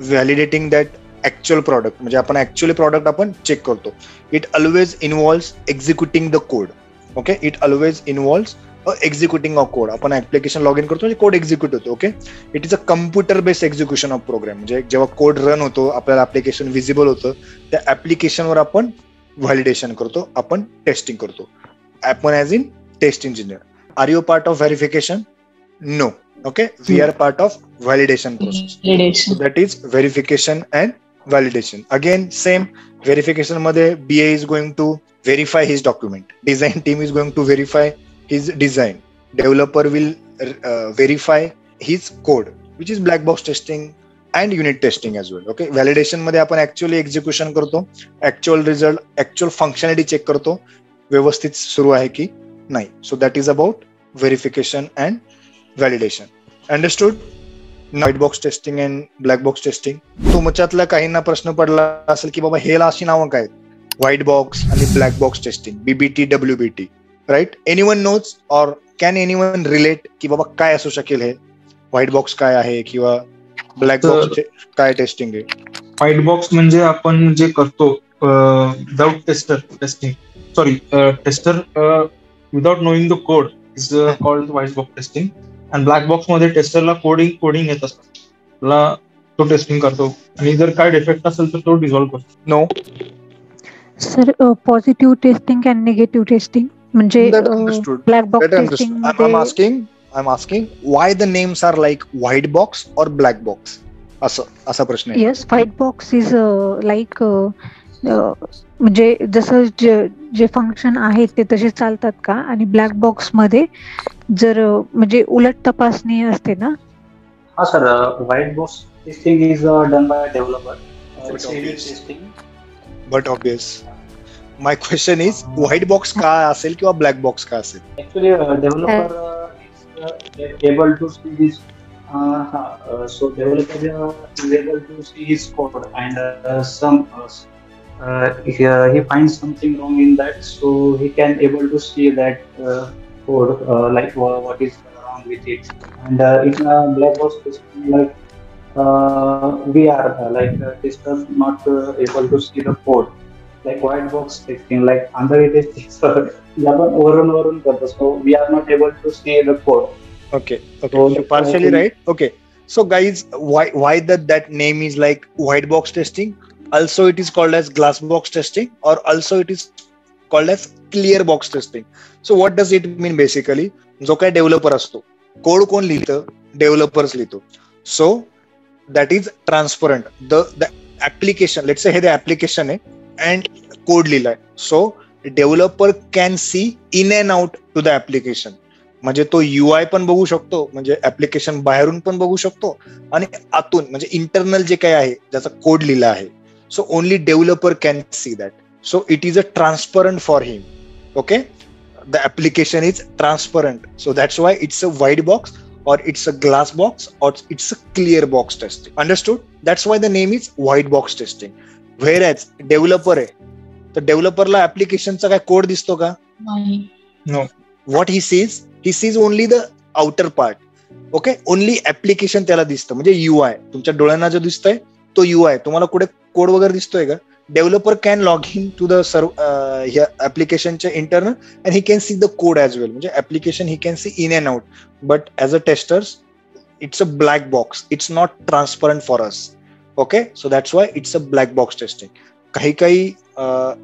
validating that actual product. म्हणजे आपण ऍक्च्युअली प्रॉडक्ट आपण चेक करतो. It always involves executing the code. Okay, it always involves executing of code. आपण ऍप्लिकेशन लॉग इन करतो म्हणजे कोड एक्झिक्यूट होतो. Okay, it is a computer based execution of program. म्हणजे जेव्हा कोड रन होतो, आपल्याला ऍप्लिकेशन विजिबल होतं, त्या ऍप्लिकेशनवर आपण व्हॅलिडेशन करतो, आपण टेस्टिंग करतो. आपण as in test engineer. Are you part of verification? No. Okay, we are part of validation process. So that is verification and validation. Again, same. Verification मध्ये BA is going to verify his document. Design team is going to verify his design. Developer will verify his code, which is black box testing and unit testing as well. Okay, validation मध्ये आपण actually execution करतो, actual result, actual functionality check करतो, व्यवस्थित सुरू आहे की नाही. So that is about verification and validation. Understood? White box testing and black box testing. तुमच्यातल्या काहींना प्रश्न पडला असेल की बाबा हेला अशी नावं काय, व्हाईट बॉक्स आणि black box testing, BBT, WBT, right? Anyone knows or can anyone relate की बाबा काय असू शकेल हे? व्हाईट बॉक्स काय आहे किंवा ब्लॅक बॉक्स काय टेस्टिंग आहे? व्हाईट बॉक्स म्हणजे आपण जे करतो without testing tester without knowing the code is called white box testing. आणि ब्लॅक बॉक्स मध्ये टेस्टरला कोडिंग येत असतं, तो टेस्टिंग करतो आणि जर काय डिफेक्ट असेल तर तो डिझॉल्व्ह करतो. No sir, positive testing and negative testing म्हणजे black box testing. I'm asking why the names are like white box or black box? असा प्रश्न आहे. Yes, white box is like म्हणजे जसं जे फंक्शन आहेत ते तसे चालतात का, आणि ब्लॅक बॉक्स मध्ये जर म्हणजे उलट तपासणी असते ना. हा sir, white box testing is done by developer. But obvious my question is white box का असेल किंवा ब्लॅक बॉक्स का असेल? Actually developer able to see this so developer is able to see his code and if he finds something wrong in that, so he can able to see that code like what is wrong with it. And in black box testing, like we are like testers not able to see the code. Like white box testing, like under testing, so वरून करतो, so we are not able to see the code. Okay, so partially right. Okay, so guys, why that name is like white box testing? Also, it is called as glass box testing, or also it is called as clear box testing. So what does it mean basically? जो काय डेव्हलपर असतो, कोड कोण लिहितं? डेव्हलपर्स लिहितो. So that is transparent. The application, let's say हे application आहे and कोड लिहिलाय, so developer can see in and out to the application. म्हणजे तो UI पण बघू शकतो, म्हणजे ऍप्लिकेशन बाहेरून पण बघू शकतो आणि आतून म्हणजे इंटरनल जे काय आहे ज्याचा कोड लिहिला आहे. So only developer can see that. So it is a transparent for him. Okay, the application is transparent. So that's why it's a white box or it's a glass box or it's a clear box testing. Understood? That's why the name is white box testing. Whereas developer आहे, तर डेव्हलपरला ऍप्लिकेशनचा काय कोड दिसतो का? No. What he sees only the outer part. Okay, only application त्याला दिसतं, म्हणजे UI. तुमच्या डोळ्यांना जो दिसतोय तो UI. तुम्हाला कुठे कोड वगैरे दिसतोय का? Developer can log in to the ऍप्लिकेशनच्या internal and he can see the code as well. म्हणजे application he can see in and out. But as a testers it's a black box. It's not transparent for us. Okay, so that's why it's a black box testing. काही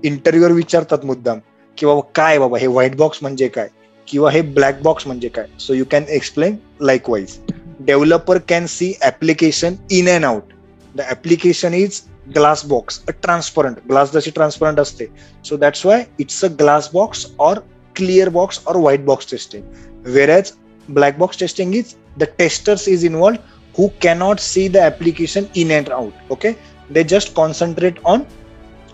इंटरव्ह्यूवर विचारतात मुद्दाम की बाबा काय बाबा हे व्हाईट बॉक्स म्हणजे काय किंवा हे ब्लॅक बॉक्स म्हणजे काय. So you can explain likewise. Developer can C application in and out. The application is glass box, a transparent. Glass जशी ट्रान्सपरंट असते, so that's why it's a glass box or clear box or white box testing. Whereas black box testing is the testers is involved who cannot see the application in and out. Okay, they just concentrate on,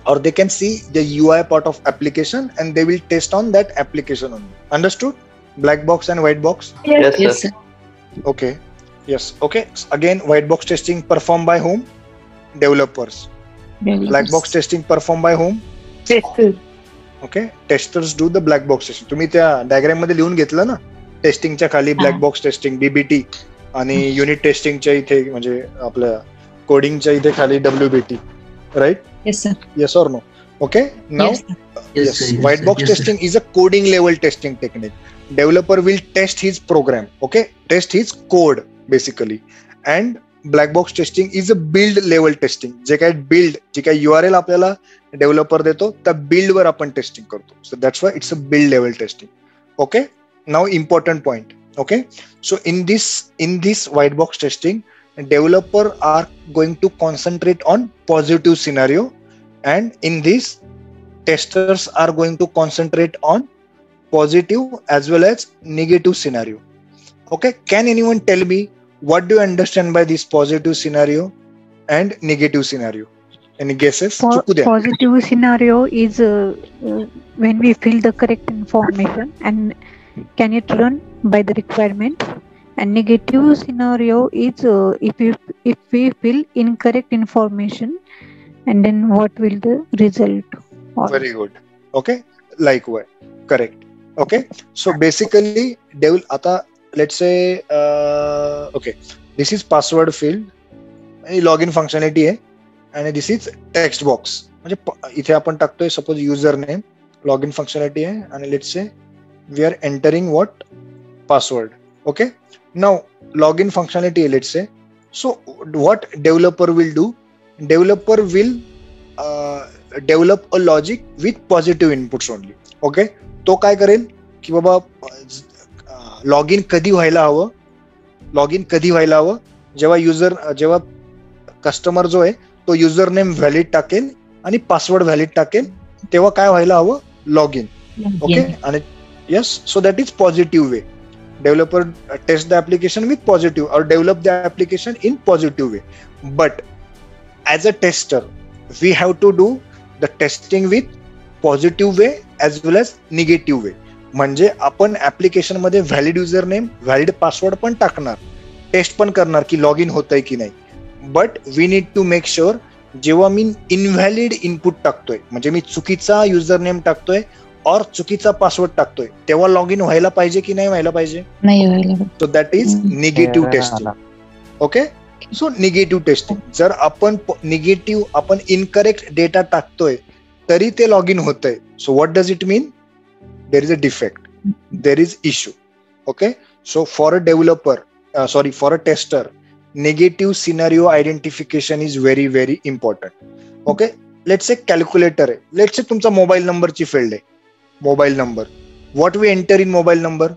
or they can see the UI part of application and they will test on that application only. Understood? Black box and white box. Yes, sir. Okay, yes, okay. Again, white box testing performed by whom? Developers. Black box testing performed by whom? Tester. Okay, testers do the black box testing. तुम्ही त्या डायग्राम मध्ये लिहून घेतलं ना, टेस्टिंगच्या खाली ब्लॅक बॉक्स टेस्टिंग BBT आणि युनिट टेस्टिंगच्या इथे म्हणजे आपल्या कोडिंगच्या इथे खाली WBT, right? Yes, sir. Yes or no? Okay, now yes, white box testing is a coding level testing technique. Developer will test his program, okay, test his code basically. And black box testing is a build level testing. जे काय URL आपल्याला डेव्हलपर देतो त्या बिल्ड वर आपण टेस्टिंग करतो. So that's why it's a build level testing. Okay, now important point. Okay, so in this white box testing, developer are going to concentrate on positive scenario, and in this testers are going to concentrate on positive as well as negative scenario. Okay, can anyone tell me what do you understand by this positive scenario and negative scenario? Any guesses? Positive scenario is when we fill the correct information and can it run by the requirement, and negative scenario is if we fill incorrect information, and then what will the result? Very good. Okay, likewise, correct. Okay, so basically devil आता let's say okay, this is password field, login functionality आहे, आणि this is text box. म्हणजे इथे आपण टाकतोय suppose user name, log in functionality आहे, आणि let's say we are entering what password. Okay, now log in functionality आहे let's say. So what developer will do, developer will develop a logic with positive inputs only. Okay, तो काय करेल की बाबा लॉग इन कधी व्हायला हवं, लॉग इन कधी व्हायला हवं, जेव्हा कस्टमर जो आहे तो युजर नेम व्हॅलिड टाकेल आणि पासवर्ड व्हॅलिड टाकेल, तेव्हा काय व्हायला हवं, लॉग इन. ओके, आणि yes, so that is positive way. Developer test the application with positive or develop the application in positive way. But as a tester we have to do the testing with positive way as well as negative way. म्हणजे आपण ऍप्लिकेशन मध्ये valid user name, valid password पण टाकणार, टेस्ट पण करणार की लॉग इन होतंय की नाही. But we need to make sure जेव्हा मी इनव्हॅलिड इनपुट टाकतोय, म्हणजे मी चुकीचा युजर नेम टाकतोय और चुकीचा पासवर्ड टाकतोय, तेव्हा लॉग इन व्हायला पाहिजे की नाही व्हायला पाहिजे. So that is negative testing. Okay, so negative testing, जर आपण निगेटिव्ह, आपण इनकरेक्ट डेटा टाकतोय तरी ते लॉग इन होतंय. So what does it mean, there is a defect, there is issue. Okay, so for a developer, for a tester, negative scenario identification is very very important. Okay, let's say calculator आहे, let's say तुमचा मोबाईल नंबरची फील्ड आहे, mobile number. What we enter in mobile number,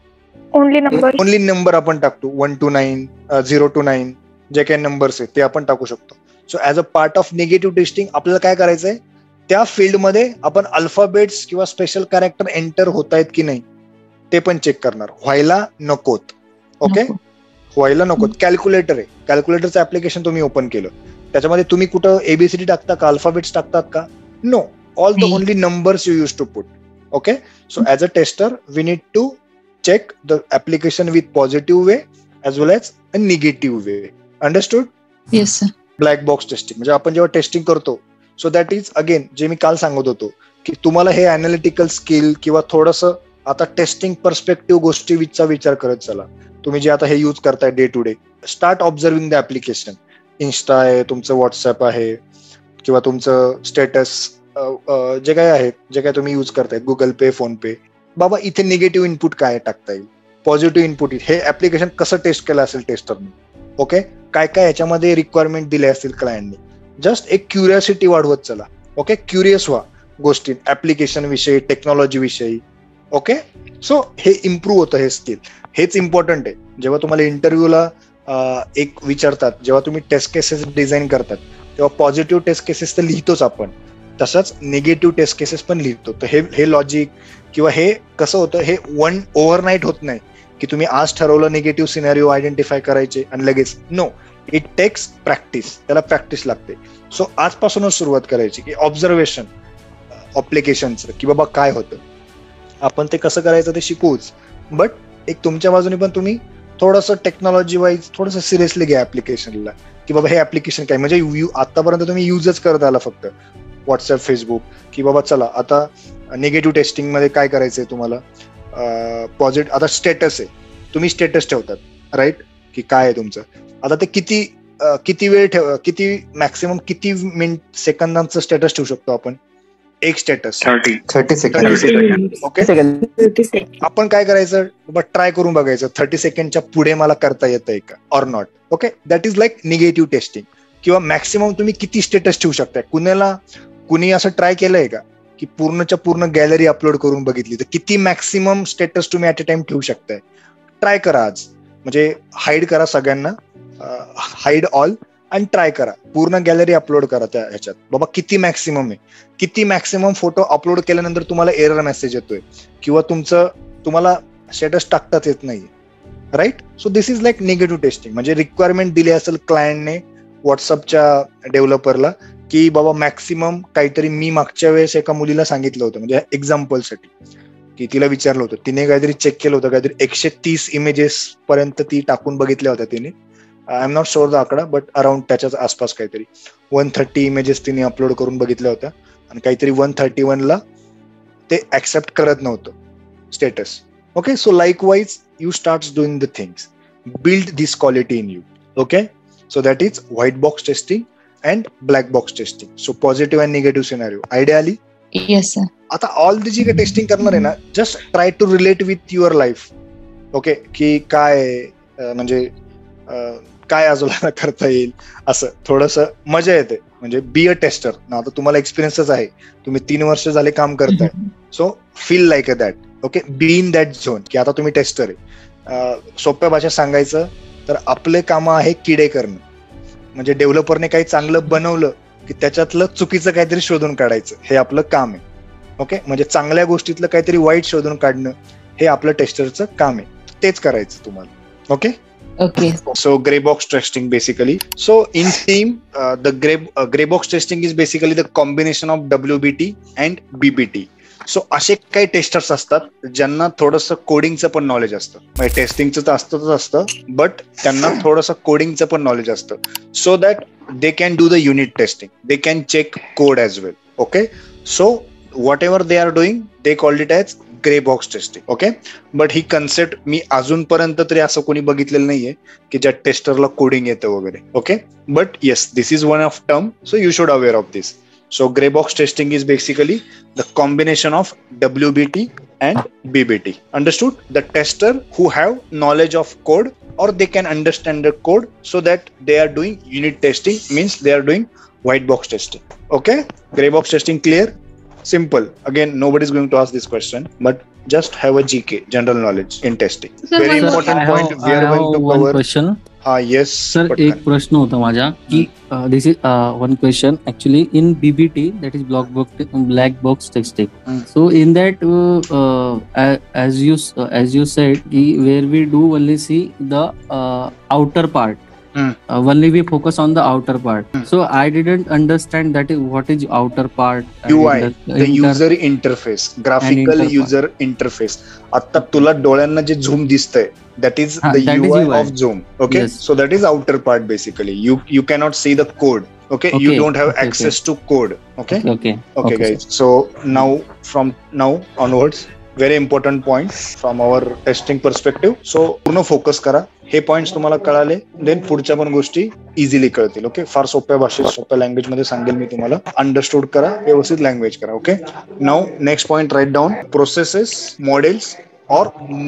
only number आपण टाकतो, 1 to 9, 0 to 9, जे काही नंबर्स आहेत ते आपण टाकू शकतो. So as a part of negative testing आपल्याला काय करायचंय, त्या फील्डमध्ये आपण अल्फाबेट्स किंवा स्पेशल कॅरेक्टर एंटर होत आहेत की नाही ते पण चेक करणार, व्हायला नकोत. ओके, व्हायला नको. कॅल्क्युलेटर आहे, कॅल्क्युलेटरचं ऍप्लिकेशन तुम्ही ओपन केलं, त्याच्यामध्ये तुम्ही कुठं एबीसीडी टाकता का, अल्फाबेट्स टाकतात का, no, all the only numbers you use to put. Okay, so as a tester we need to check the application with positive way as well as a negative way. Understood? Yes sir. Black box testing म्हणजे आपण जेव्हा टेस्टिंग करतो, सो दॅट इज अगेन जे मी काल सांगत होतो की तुम्हाला हे अनालिटिकल स्किल किंवा थोडंसं आता टेस्टिंग पर्स्पेक्टिव्ह गोष्टीचा विचार करत चला. तुम्ही जे आता हे यूज करताय day to day, start observing the application. Insta आहे, तुमचं व्हॉट्सअप आहे, किंवा तुमचं स्टेटस जे काय आहे, जे काय तुम्ही यूज करताय, गुगल पे, फोन पे, बाबा इथे निगेटिव्ह इनपुट काय टाकता येईल, पॉझिटिव्ह इनपुट, हे ऍप्लिकेशन कसं टेस्ट केलं असेल टेस्टरने. ओके, काय काय याच्यामध्ये रिक्वायरमेंट दिले असतील क्लायंटने. जस्ट एक क्युरियोसिटी वाढवत चला. ओके, क्युरियस व्हा गोष्टी, ऍप्लिकेशन विषयी, टेक्नॉलॉजी विषयी. ओके, सो हे इम्प्रूव्ह होतं, हे स्किल, हेच इम्पॉर्टंट आहे. जेव्हा तुम्हाला इंटरव्ह्यूला एक विचारतात, जेव्हा तुम्ही टेस्ट केसेस डिझाईन करतात, तेव्हा पॉझिटिव्ह टेस्ट केसेस तर लिहितोच आपण, तसंच निगेटिव्ह टेस्ट केसेस पण लिहितो. तर हे लॉजिक किंवा हे कसं होतं, हे ओव्हरनाईट होत नाही की तुम्ही आज ठरवलं निगेटिव्ह सिनारिओ आयडेंटिफाय करायचे आणि लगेच. नो, इट टेक्स प्रॅक्टिस, त्याला प्रॅक्टिस लागते. सो आजपासूनच सुरुवात करायची की ऑब्झर्वेशन ऍप्लिकेशनचं, की बाबा काय होतं, आपण ते कसं करायचं ते शिकूच. बट एक तुमच्या बाजूने पण तुम्ही थोडंसं टेक्नॉलॉजी वाईज थोडंसं सिरियसली घ्या ऍप्लिकेशनला, की बाबा हे ऍप्लिकेशन काय, म्हणजे आतापर्यंत तुम्ही युजच करत आला फक्त व्हॉट्सअप, फेसबुक, की बाबा चला आता निगेटिव्ह टेस्टिंग मध्ये काय करायचंय तुम्हाला, पॉझिटिव्ह. आता स्टेटस आहे, तुम्ही स्टेटस ठेवतात, राईट, की काय आहे तुमचं. आता ते किती वेळ किती मॅक्सिमम किती सेकंदांचं स्टेटस ठेवू शकतो आपण, एक स्टेटस 30 सेकंड. ओके, आपण काय करायचं, ट्राय करून बघायचं 30 सेकंडच्या पुढे मला करता येतंय का or not. Okay, that is like negative testing. किंवा मॅक्सिमम तुम्ही किती स्टेटस ठेवू शकताय. कुणी असं ट्राय केलंय का की पूर्णच्या पूर्ण गॅलरी अपलोड करून बघितली, तर किती मॅक्सिमम स्टेटस तुम्ही ऍट अ टाइम ठेवू शकताय. ट्राय करा आज, म्हणजे हाईड करा सगळ्यांना, हाईड ऑल, आणि ट्राय करा, पूर्ण गॅलरी अपलोड करा त्या ह्याच्यात. बाबा किती मॅक्सिमम आहे, किती मॅक्सिमम फोटो अपलोड केल्यानंतर तुम्हाला एरर मेसेज येतोय किंवा तुम्हाला स्टेटस टाकताच येत नाही, right. So this is like negative testing. म्हणजे रिक्वायरमेंट दिली असेल क्लायंटने व्हॉट्सअपच्या डेव्हलपरला की बाबा मॅक्सिमम काहीतरी, मी मागच्या वेळेस एका मुलीला सांगितलं होतं, म्हणजे एक्झाम्पलसाठी की तिला विचारलं होतं, तिने काहीतरी चेक केलं होतं, काहीतरी 130 इमेजेस पर्यंत ती टाकून बघितल्या होत्या तिने. I am not sure the आकडा, बट अराउंड त्याच्याच आसपास काहीतरी 130 इमेजेस तिने अपलोड करून बघितल्या होत्या आणि काहीतरी 131ला ते ऍक्सेप्ट करत नव्हतं status. Okay, so likewise you start doing the things, build this quality in you. Okay, so that is white box testing and black box testing. So positive and negative scenario. Idea आली? Yes sir. आता ऑल दी जी काही टेस्टिंग करणार आहे ना, just try to relate with your life. Okay, की काय म्हणजे काय अजून करता येईल, असं थोडंसं मजा येते. म्हणजे बी अ टेस्टर ना. आता तुम्हाला एक्सपिरियन्सच आहे, तुम्ही 3 वर्ष झाले काम करताय. So feel like a that. Okay, be in that zone की आता तुम्ही टेस्टर आहे. सोप्या भाषेत सांगायचं तर आपले काम आहे किडे करणं. म्हणजे डेव्हलपरने काही चांगलं बनवलं की त्याच्यातलं चुकीचं काहीतरी शोधून काढायचं, हे आपलं काम आहे. ओके, म्हणजे चांगल्या गोष्टीतलं काहीतरी वाईट शोधून काढणं हे आपलं टेस्टरचं काम आहे. तेच करायचं तुम्हाला. Okay. Okay. So gray box testing basically. So in team, the gray box testing is basically the combination of WBT and BBT. So असे काही टेस्टर्स असतात ज्यांना थोडंसं कोडिंगचं पण नॉलेज असतं. म्हणजे टेस्टिंगचं तर असतं, बट त्यांना थोडंसं कोडिंगचं पण नॉलेज असतं. So that they can do the unit testing, they can check code as well. Okay, so whatever they are doing they called it as grey box testing. Okay, but ही कन्सेप्ट मी अजूनपर्यंत तरी असं कोणी बघितलेलं नाहीये की ज्या टेस्टरला कोडिंग येतं वगैरे. Okay, but yes, this is one of term, so you should aware of this. So gray box testing is basically the combination of WBT and BBT. Understood? The tester who have knowledge of code or they can understand the code, so that they are doing unit testing, means they are doing white box testing. Okay? Gray box testing clear? Simple. Again, nobody is going to ask this question, but just have a GK, general knowledge in testing. Very important point we are going to cover. One question. Yes. Sir, एक प्रश्न होता माझा की this is one question actually in BBT, that is black box testing. So in that as you said की where we do only see the outer part, only we focus on the outer part. So I didn't understand that what is outer part. UI, the user interface, graphical user interface. आता तुला डोळ्यांना जे झूम दिसतंय, that is the UI of Zoom. Okay, yes. So that is outer part basically. You cannot see the code. Okay, you don't have access to code. Okay, guys. So from now onwards, very important point from our testing perspective. So पूर्ण फोकस करा. हे पॉइंट्स तुम्हाला कळाले, देन पुढच्या पण गोष्टी इझिली कळतील. ओके, फार सोप्या भाषेत सोप्या लँग्वेज मध्ये सांगेल मी तुम्हाला. अंडरस्टूड करा, व्यवस्थित लँग्वेज करा. Okay, now next point, write down processes, models or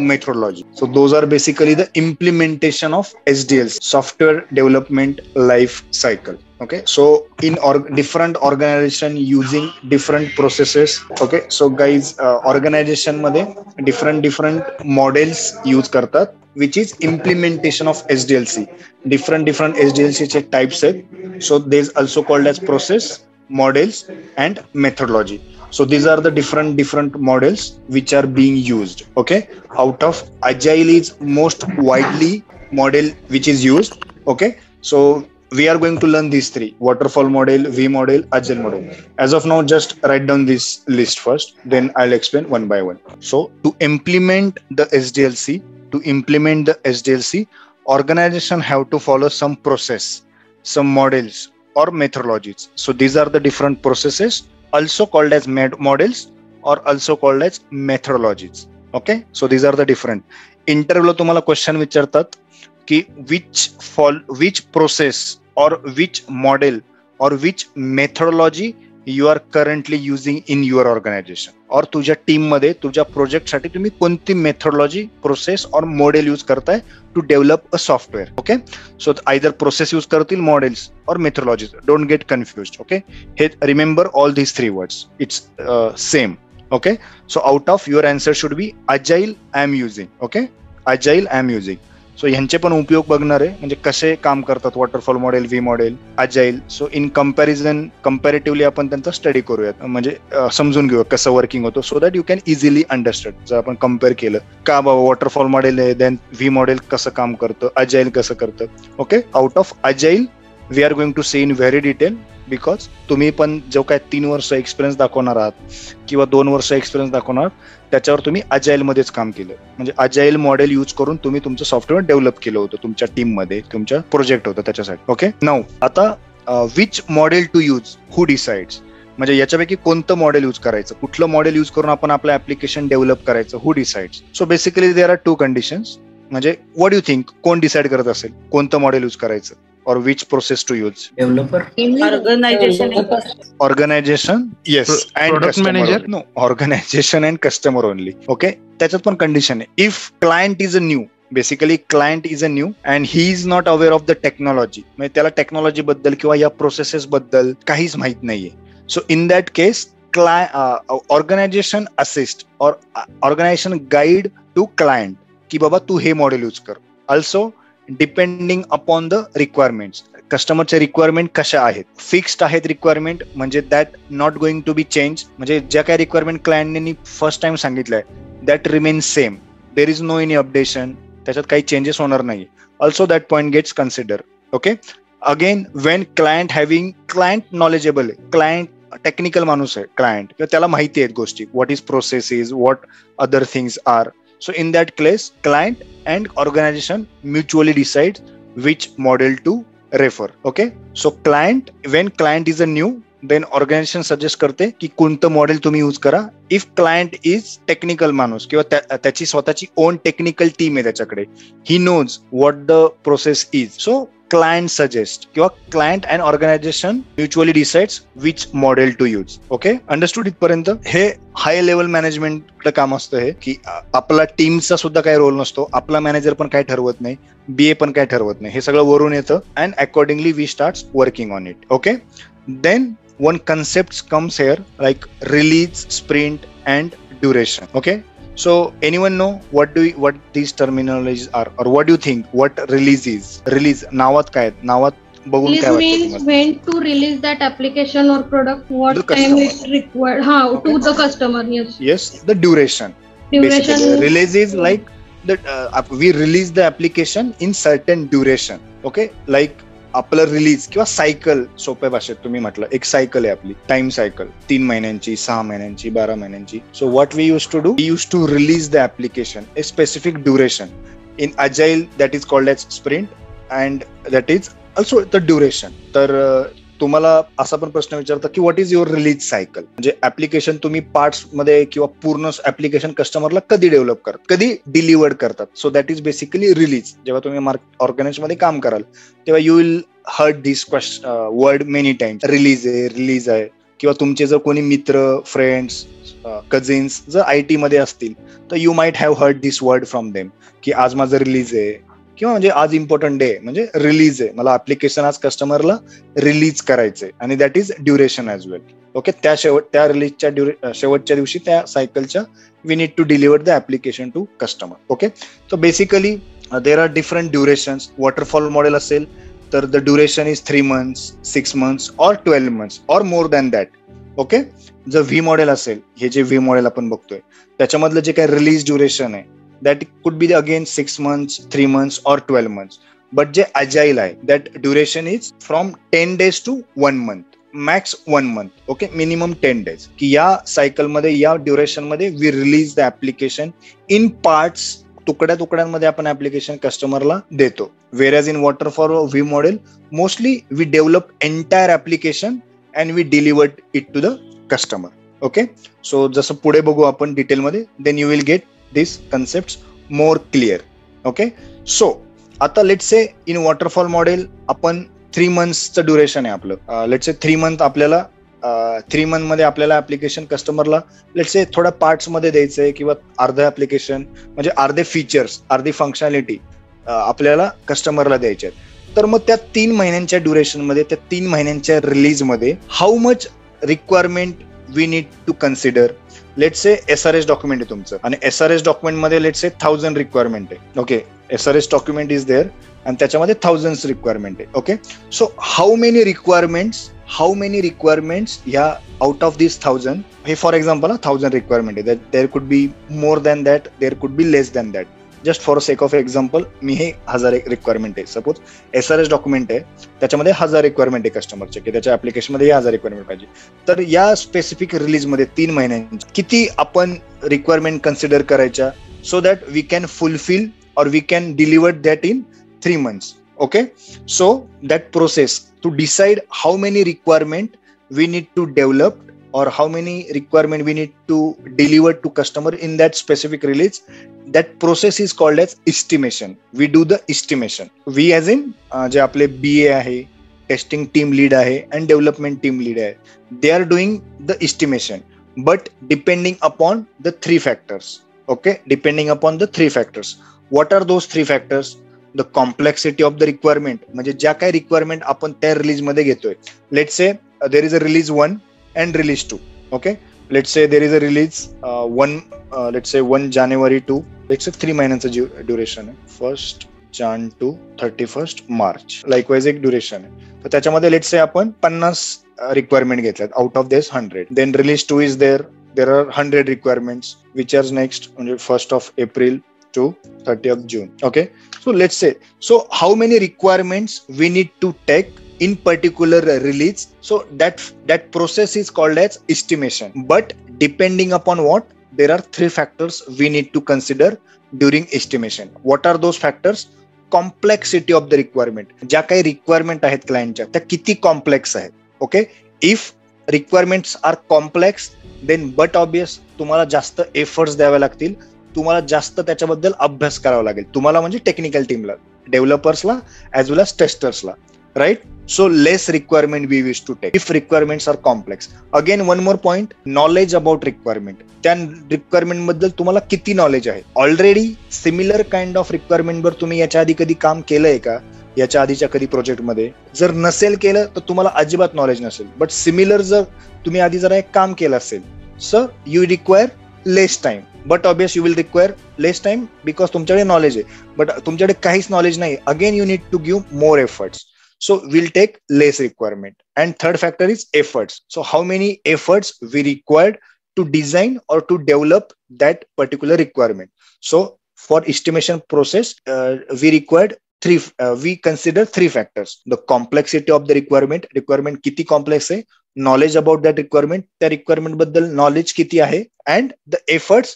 methodology. So those are basically the implementation of SDLC, software development life cycle. Okay, so in different organization using different processes. Okay, so guys, organization मध्ये different models use करतात, which is implementation of SDLC. Different SDLC चे types आहेत. So they is also called as process, models and methodology. So these are the different models which are being used. Okay, out of Agile is most widely model which is used. Okay, so we are going to learn these three: waterfall model, V model, Agile model. As of now, just write down this list first, then I'll explain one by one. So to implement the SDLC, organization have to follow some process, some models or methodologies. So these are the different processes, also called as models or also called as methodologies. Okay, so these are the different. Interview ला तुम्हाला क्वेश्चन विचारतात की which process or which model or which methodology you are currently using in your organization. और तुझ्या टीम मध्ये तुझ्या प्रोजेक्ट साठी तुम्ही कोणती methodology, process or model use करताय to develop a software. Okay, so either process use करतील, models or methodologies. Don't get confused. Okay, हे remember all these 3 words, it's same. Okay, so out of your answer should be agile I am using. Okay, agile I am using. So ह्यांचे पण उपयोग बघणार आहे, म्हणजे कसे काम करतात waterfall model, V model, agile. So in comparatively आपण त्यांचा स्टडी करूयात, म्हणजे समजून घेऊया कसं वर्किंग होतं, so that you can easily understand. जर आपण कम्पेअर केलं का बाबा वॉटरफॉल मॉडेल आहे, देन व्ही मॉडेल कसं काम करतं, अजाईल कसं करतं. Okay, out of agile we are going to see in very detail because तुम्ही पण जो काय 3 वर्ष एक्सपिरियन्स दाखवणार आहात किंवा 2 वर्ष एक्सपिरियन्स दाखवणार त्याच्यावर तुम्ही अजाईल मध्येच काम केलं, म्हणजे अजाईल मॉडेल यूज करून तुम्ही तुमचं सॉफ्टवेअर डेव्हलप केलं होतं तुमच्या टीम मध्ये, तुमच्या प्रोजेक्ट होतं त्याच्यासाठी. ओके, नाऊ आता which model to use, who decides, म्हणजे याच्यापैकी कोणतं मॉडेल यूज करायचं, कुठलं मॉडेल यूज करून आपण आपलं ऍप्लिकेशन डेव्हलप करायचं, who decides. So basically there are 2 conditions. म्हणजे व्हॉट यू थिंक, कोण डिसाइड करत असेल कोणतं मॉडेल यूज करायचं, or which process to use? Developer, organization, yes, and product customer manager? only. No, organization and customer only. Okay, त्याच्यात पण कंडिशन आहे. If client is a new, basically client is a new and he is not aware of the technology, म्हणजे त्याला टेक्नॉलॉजी बद्दल किंवा या प्रोसेसेस बद्दल काहीच माहित नाहीये. So in that case organisation assist or organisation guide to client की बाबा तू हे मॉडेल यूज कर. Also depending upon the requirements, कस्टमरच्या रिक्वायरमेंट कशा आहेत, फिक्स्ड आहेत रिक्वायरमेंट, म्हणजे that not going to be change, म्हणजे ज्या काही रिक्वायरमेंट क्लायंटने फर्स्ट टाइम सांगितलंय that remains same, there is no any updation, त्याच्यात काही चेंजेस होणार नाही. Also that point gets consider. Okay, again Wien client having, client knowledgeable आहे, क्लायंट टेक्निकल माणूस आहे क्लायंट, किंवा त्याला माहिती आहेत गोष्टी, what is processes, what other things are. So in that case, client and organization mutually decide which model to refer. Okay. So when client is a new, then organization suggest करते की कोणतं मॉडेल तुम्ही यूज करा. इफ क्लायंट इज टेक्निकल माणूस किंवा त्याची स्वतःची ओन टेक्निकल टीम आहे त्याच्याकडे, he knows what the process is, so client suggest किंवा client and organisation mutually decides which model to use. Okay, understood इथपर्यंत? हे हाय लेवल मॅनेजमेंट काम असतं, हे की आपला टीमचा सुद्धा काही रोल नसतो, आपला मॅनेजर पण काय ठरवत नाही, BA पण काय ठरवत नाही, हे सगळं वरून येतं and accordingly we start working on it. Okay, then one concept comes here like release, sprint and duration. Okay, so anyone know what these terminologies are, or what do you think what release is? Release नावात काय, नावात बघून काय वाटतं? Means when to release that application or product, what time is required, how to the customer. Yes, the duration. Basically, release is like that we release the application in certain duration. Okay, like आपलं रिलीज किंवा सायकल, सोप्या भाषेत तुम्ही म्हटलं एक सायकल आहे आपली, टाइम सायकल 3 महिन्यांची, 6 महिन्यांची, 12 महिन्यांची. So what we use to do, we use to release the application a specific duration. In agile that is called as sprint and that is also the duration. तर तुम्हाला असा पण प्रश्न विचारता की what is your release cycle, म्हणजे ऍप्लिकेशन तुम्ही पार्ट्स मध्ये किंवा पूर्ण ऍप्लिकेशन कस्टमरला कधी डेव्हलप करतात, कधी डिलिव्हर्ड करतात. So that is basically release. जेव्हा तुम्ही ऑर्गनायझेशन मध्ये काम कराल तेव्हा you will heard this word many times, release आहे. किंवा तुमचे जर कोणी मित्र, फ्रेंड्स, कझिन्स जर IT मध्ये असतील तर you might have heard this word from them की आज माझं रिलीज आहे, किंवा म्हणजे आज इम्पॉर्टंट डे म्हणजे रिलीज आहे, मला ऍप्लिकेशन आज कस्टमरला रिलीज करायचंय, आणि that is duration as well. Okay, त्या रिलीजच्या शेवटच्या दिवशी त्या सायकलच्या we need to deliver the application to customer. Okay, so basically there are different durations. Waterfall model असेल तर the duration is 3 months, 6 months or 12 months or more than that. Okay, जर व्ही मॉडेल असेल, हे जे व्ही मॉडेल आपण बघतोय त्याच्यामधलं जे काही रिलीज ड्युरेशन आहे that could be again 6 months, 3 months or 12 months. But जे agile आहे, that duration is from 10 days to 1 month, max 1 month. Okay, minimum 10 days. की या सायकल मध्ये, या ड्युरेशन मध्ये we release the application in parts, तुकड्यांमध्ये आपण ऍप्लिकेशन कस्टमरला देतो. Whereas in waterfall or V model, mostly we develop entire application and we delivered it to the customer. Okay, so जसं पुढे बघू आपण डिटेलमध्ये, then you will get these concepts more clear. Okay, so आता let's say in waterfall model आपण 3 months चं ड्युरेशन आहे आपलं. let's say 3 month आपल्याला 3 month मध्ये आपल्याला ऍप्लिकेशन कस्टमरला let's say थोड्या पार्ट्स मध्ये द्यायचंय, किंवा अर्धं ऍप्लिकेशन म्हणजे अर्धे फीचर्स, अर्धी फंक्शनॅलिटी आपल्याला कस्टमरला द्यायचे आहेत. तर मग त्या 3 महिन्यांच्या ड्युरेशन मध्ये, त्या 3 महिन्यांच्या रिलीज मध्ये how much requirement we need to consider. Let's say SRS document आहे तुमचं, आणि SRS डॉक्युमेंट मध्ये लेट्स से 1000 रिक्वायरमेंट आहे. Okay, SRS document is there आणि त्याच्यामध्ये 1000 रिक्वायरमेंट आहे. Okay, so how many requirements ह्या आउट ऑफ दिस 1000, हे फॉर एक्झाम्पल 1000 रिक्वायरमेंट आहे, देर could be more than that, there could be less than that. Just for sake of example मी हे 1000 रिक्वायरमेंट आहे, सपोज SRS डॉक्युमेंट आहे त्याच्यामध्ये 1000 रिक्वायरमेंट आहे कस्टमरचे की त्याच्या ऍप्लिकेशन मध्ये 1000 रिक्वायरमेंट पाहिजे. तर या स्पेसिफिक रिलीज मध्ये 3 महिन्यांची किती आपण रिक्वायरमेंट कन्सिडर करायच्या so that we can fulfil or we can deliver that in 3 months. Okay, so that process to decide how many requirement we need to develop or how many requirement we need to deliver to customer in that specific release, that process is called as estimation. We do the estimation. We as in जे आपले BA आहे, testing team lead आहे and development team lead आहे, they are doing the estimation but depending upon the 3 factors. Okay, depending upon the 3 factors. What are those 3 factors? The complexity of the requirement, म्हणजे ज्या काही रिक्वायरमेंट आपण त्या रिलीज मध्ये घेतोय. Let's say there is a release 1 and release 2. Okay, let's say there is a release 1 January to let's say 3 महिन्यांचं ड्युरेशन आहे, 1 Jan to 31 March. लाईकवाईज एक ड्युरेशन आहे. तर त्याच्यामध्ये लेट्स से आपण 50 रिक्वायरमेंट घेतल्यात out of this 100. Then release 2 is there are 100 requirements which are next म्हणजे 1st of April to 30th June. Okay, so let's say, so how many requirements we need to take in particular release? So that process is called as estimation, but depending upon what, there are 3 factors we need to consider during estimation. What are those factors? Complexity of the requirement. ज्या काही रिक्वायरमेंट आहेत क्लायंटच्या त्या किती कॉम्प्लेक्स आहेत. Okay, if requirements are complex then but obvious तुम्हाला जास्त एफर्ट्स द्यावे लागतील, तुम्हाला जास्त त्याच्याबद्दल अभ्यास करावा लागेल, तुम्हाला म्हणजे टेक्निकल टीमला, डेव्हलपर्सला ॲज वेल एज टेस्टर्सला, right? So less requirement we wish to take if requirements are complex. Again one more point, knowledge about requirement. त्या रिक्वायरमेंट बद्दल तुम्हाला किती नॉलेज आहे? ऑलरेडी सिमिलर काइंड ऑफ रिक्वायरमेंटवर तुम्ही याच्या आधी कधी काम केलंय का, याच्या आधीच्या कधी प्रोजेक्टमध्ये? जर नसेल केलं तर तुम्हाला अजिबात नॉलेज नसेल. बट सिमिलर जर तुम्ही आधी जरा एक काम केलं असेल, sir you require less time, but obvious you will require less time because तुमच्याकडे नॉलेज आहे, बट तुमच्याकडे काहीच नॉलेज नाही. Again you need to give more efforts, so we'll take less requirement. And third factor is efforts. So how many efforts we required to design or to develop that particular requirement? So for estimation process, we consider 3 factors: the complexity of the requirement kiti complex hai, knowledge about that requirement, त्या requirement बद्दल knowledge किती आहे, and the efforts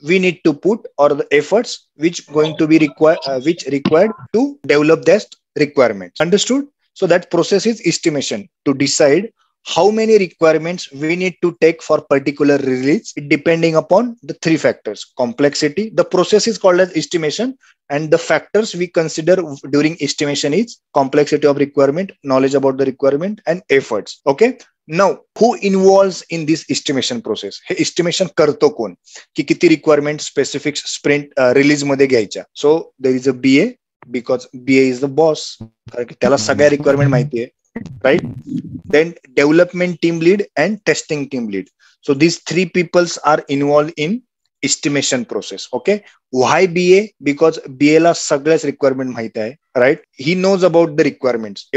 we need to put or the efforts which going to be required to develop that requirements. Understood? So that process is estimation, to decide how many requirements we need to take for particular release depending upon the 3 factors. Complexity, the process is called as estimation, and the factors we consider during estimation is complexity of requirement, knowledge about the requirement, and efforts. Okay, now who involves in this estimation process? हे estimation करतो कोण, की किती requirement specific sprint release मध्ये घ्यायच्या? So there is a BA, because BA is the boss, कारण की त्याला सगळ्या रिक्वायरमेंट माहिती आहे, right? Then development team lead and testing team lead. So these 3 peoples are involved in estimation process. Okay, why BA? Because BA ला सगळ्याच रिक्वायरमेंट माहिती आहे, right? He knows about the requirements,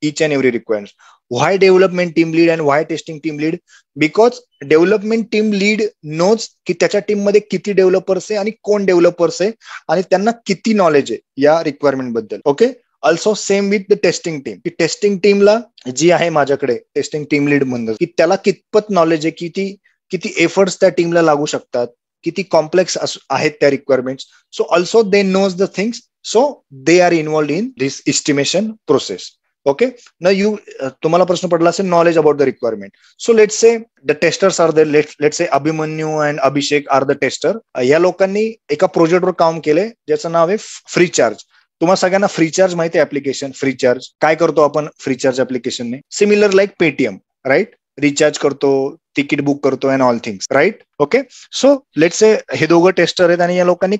each and every requirements. Why development team lead and why testing team lead? Because development team lead knows की त्याच्या टीम मध्ये किती डेव्हलपर्स आहे आणि कोण डेव्हलपर्स आहे आणि त्यांना किती नॉलेज आहे या रिक्वायरमेंट बद्दल. Okay, also same with the testing team, की टेस्टिंग टीमला जी आहे माझ्याकडे टेस्टिंग टीम लीड म्हणतात की त्याला कितपत नॉलेज आहे, किती एफर्ट्स त्या टीमला लागू शकतात, किती कॉम्प्लेक्स आहेत त्या requirements. So also they knows the things, so they are involved in this estimation process. Okay, now तुम्हाला प्रश्न पडला असेल knowledge about the requirement. So let's say the testers are the let's say Abhimanyu and Abhishek are the tester. या लोकांनी एका प्रोजेक्टवर काम केलंय ज्याचं नाव आहे फ्रीचार्ज. तुम्हाला सगळ्यांना फ्रीचार्ज माहिती आहे ऍप्लिकेशन? फ्रीचार्ज काय करतो आपण फ्रीचार्ज ऍप्लिकेशनने? Similar like Paytm, right? Recharge करतो, तिकीट बुक करतो and all things, right? Okay, so let's say हे दोघं टेस्टर आहेत आणि या लोकांनी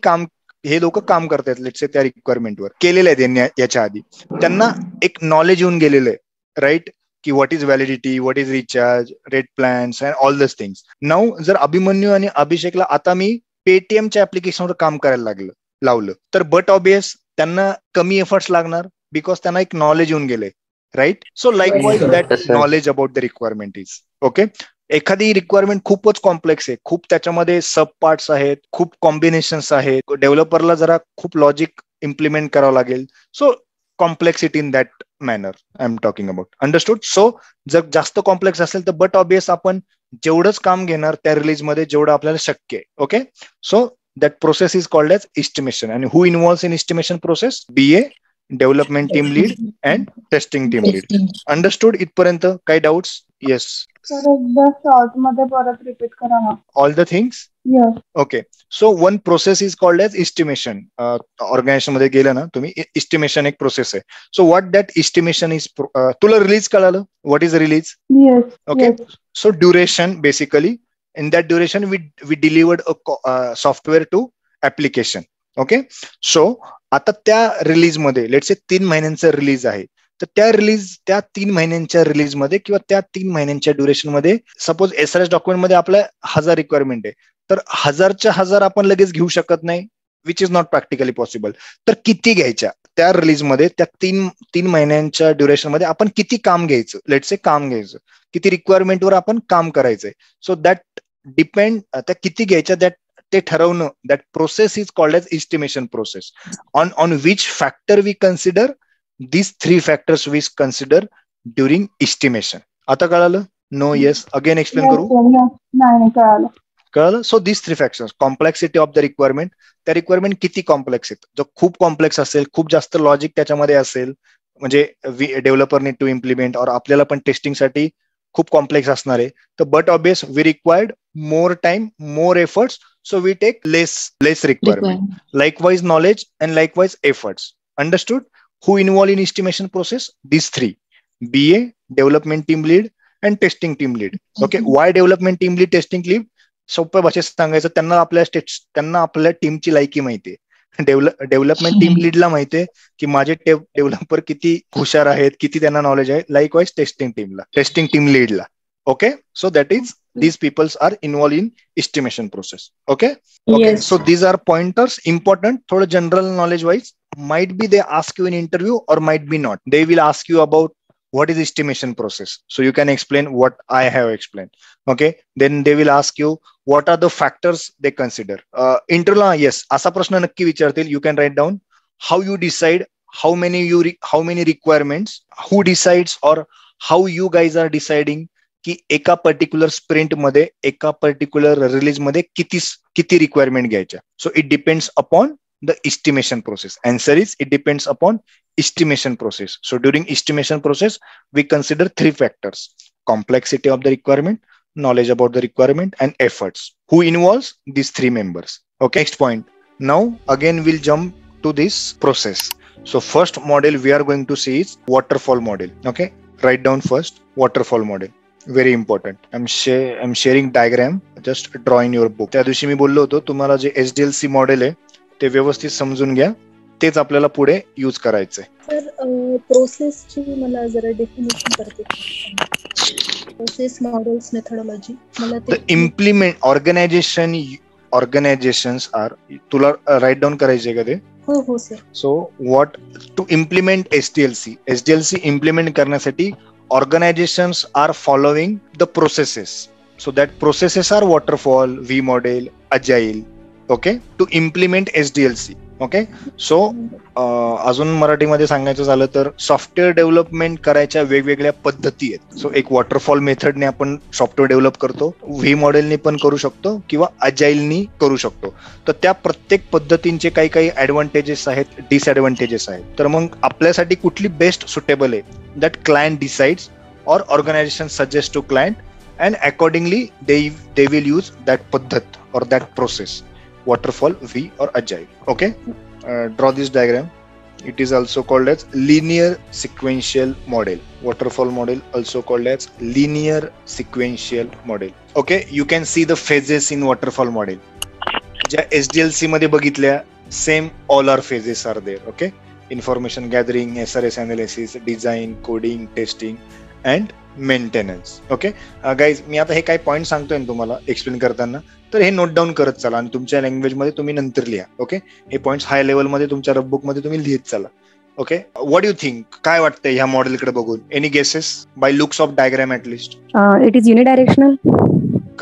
हे लोक काम करतात लेट्स त्या रिक्वायरमेंटवर, केलेलं आहे त्यांनी याच्या आधी, त्यांना एक नॉलेज येऊन गेलेलं आहे, राईट? की what is validity, what is recharge, rate plans and all दस थिंग्स. नाऊ जर अभिमन्यू आणि अभिषेकला आता मी पेटीएमच्या ऍप्लिकेशनवर काम करायला लावलं तर बट ऑब्वियस त्यांना कमी एफर्ट्स लागणार बिकॉज त्यांना एक नॉलेज येऊन गेलंय, right? So likewise that knowledge about the requirement is. Okay, एखादी रिक्वायरमेंट खूपच कॉम्प्लेक्स आहे, खूप त्याच्यामध्ये सब पार्ट्स आहेत, खूप कॉम्बिनेशन्स आहेत, डेव्हलपरला जरा खूप लॉजिक इम्प्लिमेंट करावं लागेल. So complexity in that manner I am talking about. Understood? So जर जास्त कॉम्प्लेक्स असेल तर बट ऑब्वियस आपण जेवढंच काम घेणार त्या रिलीजमध्ये जेवढं आपल्याला शक्य आहे. Okay, so that process is called as estimation. And who involves in estimation process? BA, development team lead and testing team lead. Understood? इथपर्यंत काही डाउट्स? Yes. सर एकदा शॉर्ट मध्ये परत रिपीट करा ना. All the things? Yes. Okay. So one process is called as estimation. Organization मध्ये गेलं ना तुम्ही, estimation एक प्रोसेस आहे. So what that estimation is, तुला रिलीज कळालं? What is release? Yes. Okay. Yes. So duration basically. In that duration, we delivered a software to application. Okay. So आता त्या रिलीज मध्ये लेट्स से 3 महिन्यांचा रिलीज आहे, तर त्या 3 महिन्यांच्या रिलीज मध्ये किंवा त्या 3 महिन्यांच्या ड्युरेशन मध्ये सपोज SRS डॉक्युमेंट मध्ये आपल्या 1000 रिक्वायरमेंट आहे, तर 1000 आपण लगेच घेऊ शकत नाही, which is not practically possible. तर किती घ्यायच्या त्या रिलीज मध्ये, त्या 3 महिन्यांच्या ड्युरेशन मध्ये आपण किती काम घ्यायचं, लेट्स से काम घ्यायचं, किती रिक्वायरमेंटवर आपण काम करायचंय. सो दॅट डिपेंड, त्या किती घ्यायच्या ते ठरवणं, that process is called as estimation process. On which factor we consider, these 3 factors we consider during estimation. आता कळालं? नो, येस, अगेन एक्सप्लेन करू? नाही कळालं? So these 3 factors, complexity of the requirement, त्या रिक्वायरमेंट किती कॉम्प्लेक्स आहेत. जो खूप कॉम्प्लेक्स असेल, खूप जास्त लॉजिक त्याच्यामध्ये असेल, म्हणजे डेव्हलपर नीड टू इम्प्लिमेंट, और आपल्याला पण टेस्टिंग साठी खूप कॉम्प्लेक्स असणार आहे, तर but obvious we required more time, more efforts, so we take less requirement. Likewise knowledge and likewise efforts. Understood? Who involved in estimation process? These 3: BA, development team lead and testing team lead. Okay, why development team lead, testing lead? सोप्या भाषेत सांगायचं, त्यांना आपल्या टीमची लायकी माहितीये. डेव्हलपमेंट टीम लीडला माहितीये की माझे डेव्हलपर किती हुशार आहेत, किती त्यांना नॉलेज आहे. लाईकवाईज टेस्टिंग टीम लीडला. Okay, so that is these peoples are involved in estimation process. Okay. Yes. So these are pointers, important, थोडं general knowledge wise. Might be they ask you in interview or might be not. They will ask you about what is estimation process. So you can explain what I have explained. Okay. Then they will ask you what are the factors they consider. Interview, yes, असा प्रश्न नक्की विचारतील. You can write down how you decide how many requirements, who decides or how you guys are deciding की एका पर्टिक्युलर स्प्रिंट मध्ये, एका पर्टिक्युलर रिलीज मध्ये किती रिक्वायरमेंट घ्यायच्या. So it depends upon the estimation process. Answer is it depends upon estimation process. So during estimation process, we consider 3 factors: complexity of the requirement, knowledge about the requirement, and efforts. Who involves? These 3 members. Okay, next point. Now again we'll jump to this process. So first model we are going to see is waterfall model. Okay, write down first waterfall model. Very important. I'm sharing diagram. Just draw in your book. त्या दिवशी मी बोललो होतो तुम्हाला जे SDLC मॉडेल आहे ते व्यवस्थित समजून घ्या. तेच आपल्याला पुढे यूज करायचंय. सर प्रोसेसची मला जरा डेफिनेशन करते. प्रोसेस मॉडेल्स मेथोडॉलॉजी मला ते इम्प्लिमेंट ऑर्गनायझेशन्स आर. तुला राईट डाऊन करायचे का ते? हो हो sir. So what to implement SDLC implement करण्यासाठी organizations are following the processes. So that processes are waterfall, V model, agile. Okay, to implement SDLC. Okay, so अजून मराठीमध्ये सांगायचं झालं तर सॉफ्टवेअर डेव्हलपमेंट करायच्या वेगवेगळ्या पद्धती आहेत. सो एक वॉटरफॉल मेथडने आपण सॉफ्टवेअर डेव्हलप करतो, व्ही मॉडेलने पण करू शकतो किंवा अजाईलनी करू शकतो. तर त्या प्रत्येक पद्धतींचे काही काही ऍडव्हान्टेजेस आहेत, डिसएडव्हान्टेजेस आहेत. तर मग आपल्यासाठी कुठली बेस्ट सुटेबल आहे, that client decides or organization suggest to client and accordingly they will use that पद्धत or that process. Waterfall, V or agile. Okay, draw this diagram. It is also called as linear sequential model. Waterfall model also called as linear sequential model. Okay, you can see the phases in waterfall model. ज्या SDLC मध्ये बघितल्या same all our phases are there. Okay, information gathering, SRS analysis, design, coding, testing and maintenance. Okay guys, मी आता हे काही पॉइंट सांगतोय ना तुम्हाला एक्सप्लेन करताना, तर हे नोट डाऊन करत चला आणि तुमच्या लँग्वेज मध्ये तुम्ही नंतर लिहा. ओके, हे पॉइंट्स हाय लेवल मध्ये तुमच्या रफबुक मध्ये तुम्ही लिहित चला. ओके, व्हॉट यू थिंक, काय वाटतंय ह्या मॉडेल कडे बघून? Any guesses by looks of diagram at least? It is unidirectional.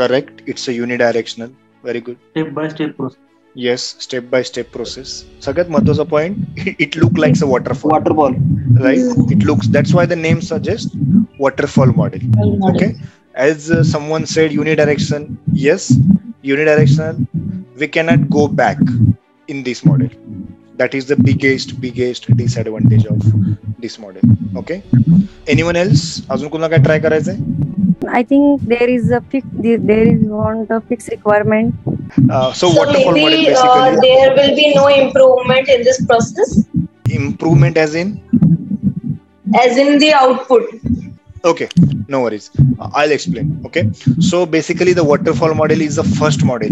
Correct. It's a unidirectional. Very good. Step by step process. Yes, step by step process. सगळ्यात महत्वाचा point, it look like a waterfall. Waterfall. Right? It looks. That's why the name suggests waterfall model. Okay. As someone said, unidirection. Yes, unidirectional. We cannot go back in this model. That is the biggest disadvantage of this model. Okay. Anyone else? अजून कोणाला काय ट्राय करायचंय? I think there is want a fixed requirement. So waterfall maybe, model basically. There will be no improvement in this process. Improvement as in? As in the output. Okay, no worries. I'll explain. Okay, so basically the waterfall model is the first model.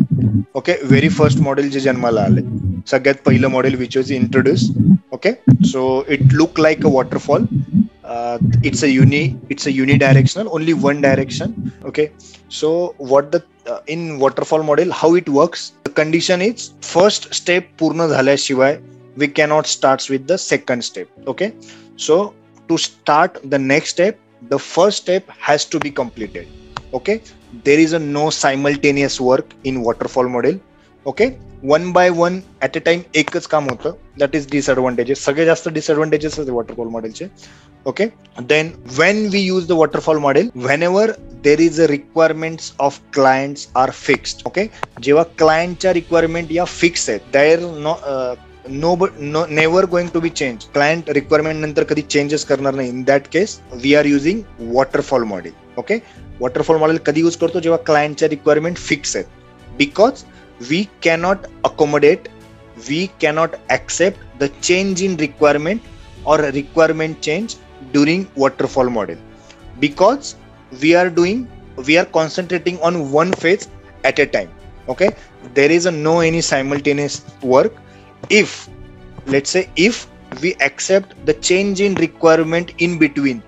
Okay, very first model जे जन्माला आले. सगळ्यात पहिलं model which was introduced. Okay, so it look like a waterfall. It's a unidirectional, only one direction. Okay, so what the in waterfall model, how it works? The condition is first step पूर्ण झाल्याशिवाय we cannot start with the second step. Okay, so to start the next step, the first step has to be completed. Okay, there is a no simultaneous work in waterfall model. Okay, one by one at a time एकच काम होतं. That is disadvantages. सगळे जास्त disadvantages आहेत waterfall model चे. Okay, then when we use the waterfall model, whenever there is a requirements of clients are fixed. Okay, जेव्हा client च्या requirement या fix आहेत, there never going to be changed. Client requirement नंतर कधी changes करणार नाही. In that case, we are using waterfall model. Okay, waterfall model कधी use करतो जेव्हा client च्या requirement fix आहेत. Because we cannot accommodate, we cannot accept the change in requirement or requirement change during waterfall model. Because we are concentrating on one phase at a time. Okay, there is no any simultaneous work. If let's say if we accept the change in requirement in between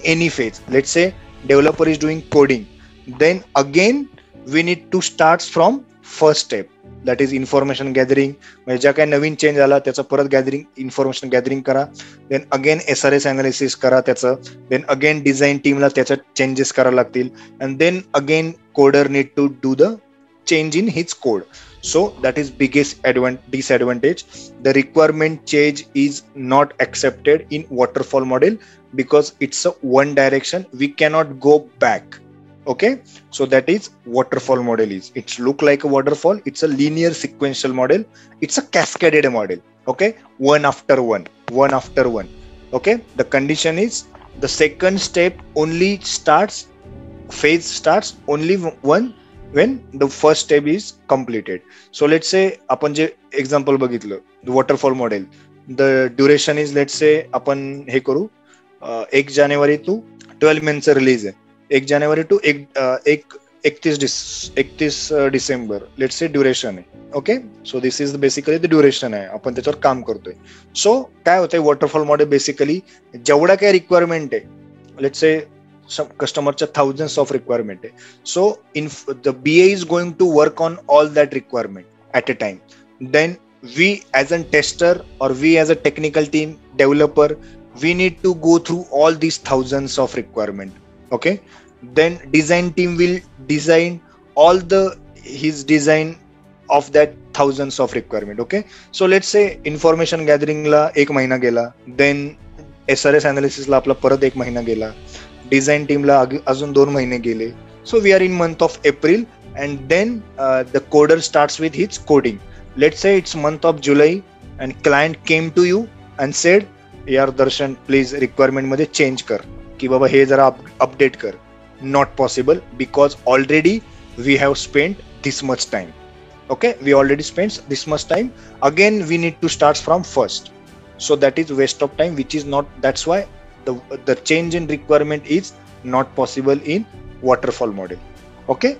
any phase, let's say developer is doing coding, then again we need to start from first step, that is information gathering. म्हणजे ज्या काही नवीन चेंज आला त्याचं परत information gathering करा, then again SRS analysis करा त्याचं, then again design team ला त्याच्यात changes करा लागतील, and then again coder need to do the change in his code. So that is biggest disadvantage. The requirement change is not accepted in waterfall model because it's a one direction. We cannot go back. Okay, so that is waterfall model is. It's look like a waterfall. It's a linear sequential model. It's a cascaded model. Okay, one after one. Okay, the condition is the second step only phase starts only one when the first step is completed. So let's say आपण जे example बघितलं, the waterfall model, the duration is let's say आपण हे करू 1 जानेवारी to 12 मंथचं रिलीज आहे, 1 जानेवारी to 31 December let's say duration आहे. Okay, so this is basically the duration आहे, आपण त्याच्यावर काम करतोय. सो काय होतंय वॉटरफॉल मॉडेल बेसिकली जेवढा काय रिक्वायरमेंट आहे, लेट्स से कस्टमरच्या thousands of रिक्वायरमेंट आहे, so in the BA is going to work on all that requirement at a time. Then we as a tester or we as a technical team developer, we need to go through all these thousands of requirement. Okay, then design team will design all his design of that thousands of requirement. Okay, so let's say information gathering ला 1 महिना गेला, then SRS analysis ला आपला परत 1 महिना गेला, design team ला अजून 2 महिने गेले. So we are in month of April and then the coder starts with his coding. Let's say it's month of July and client came to you and said, यार दर्शन प्लीज रिक्वायरमेंट मध्ये चेंज कर की बाबा हे जरा अपडेट कर. Not possible because already we have spent this much time. Okay, we already spent this much time. Again we need to start from first. So that is waste of time, which is not, that's why the change in requirement is not possible in waterfall model. Okay,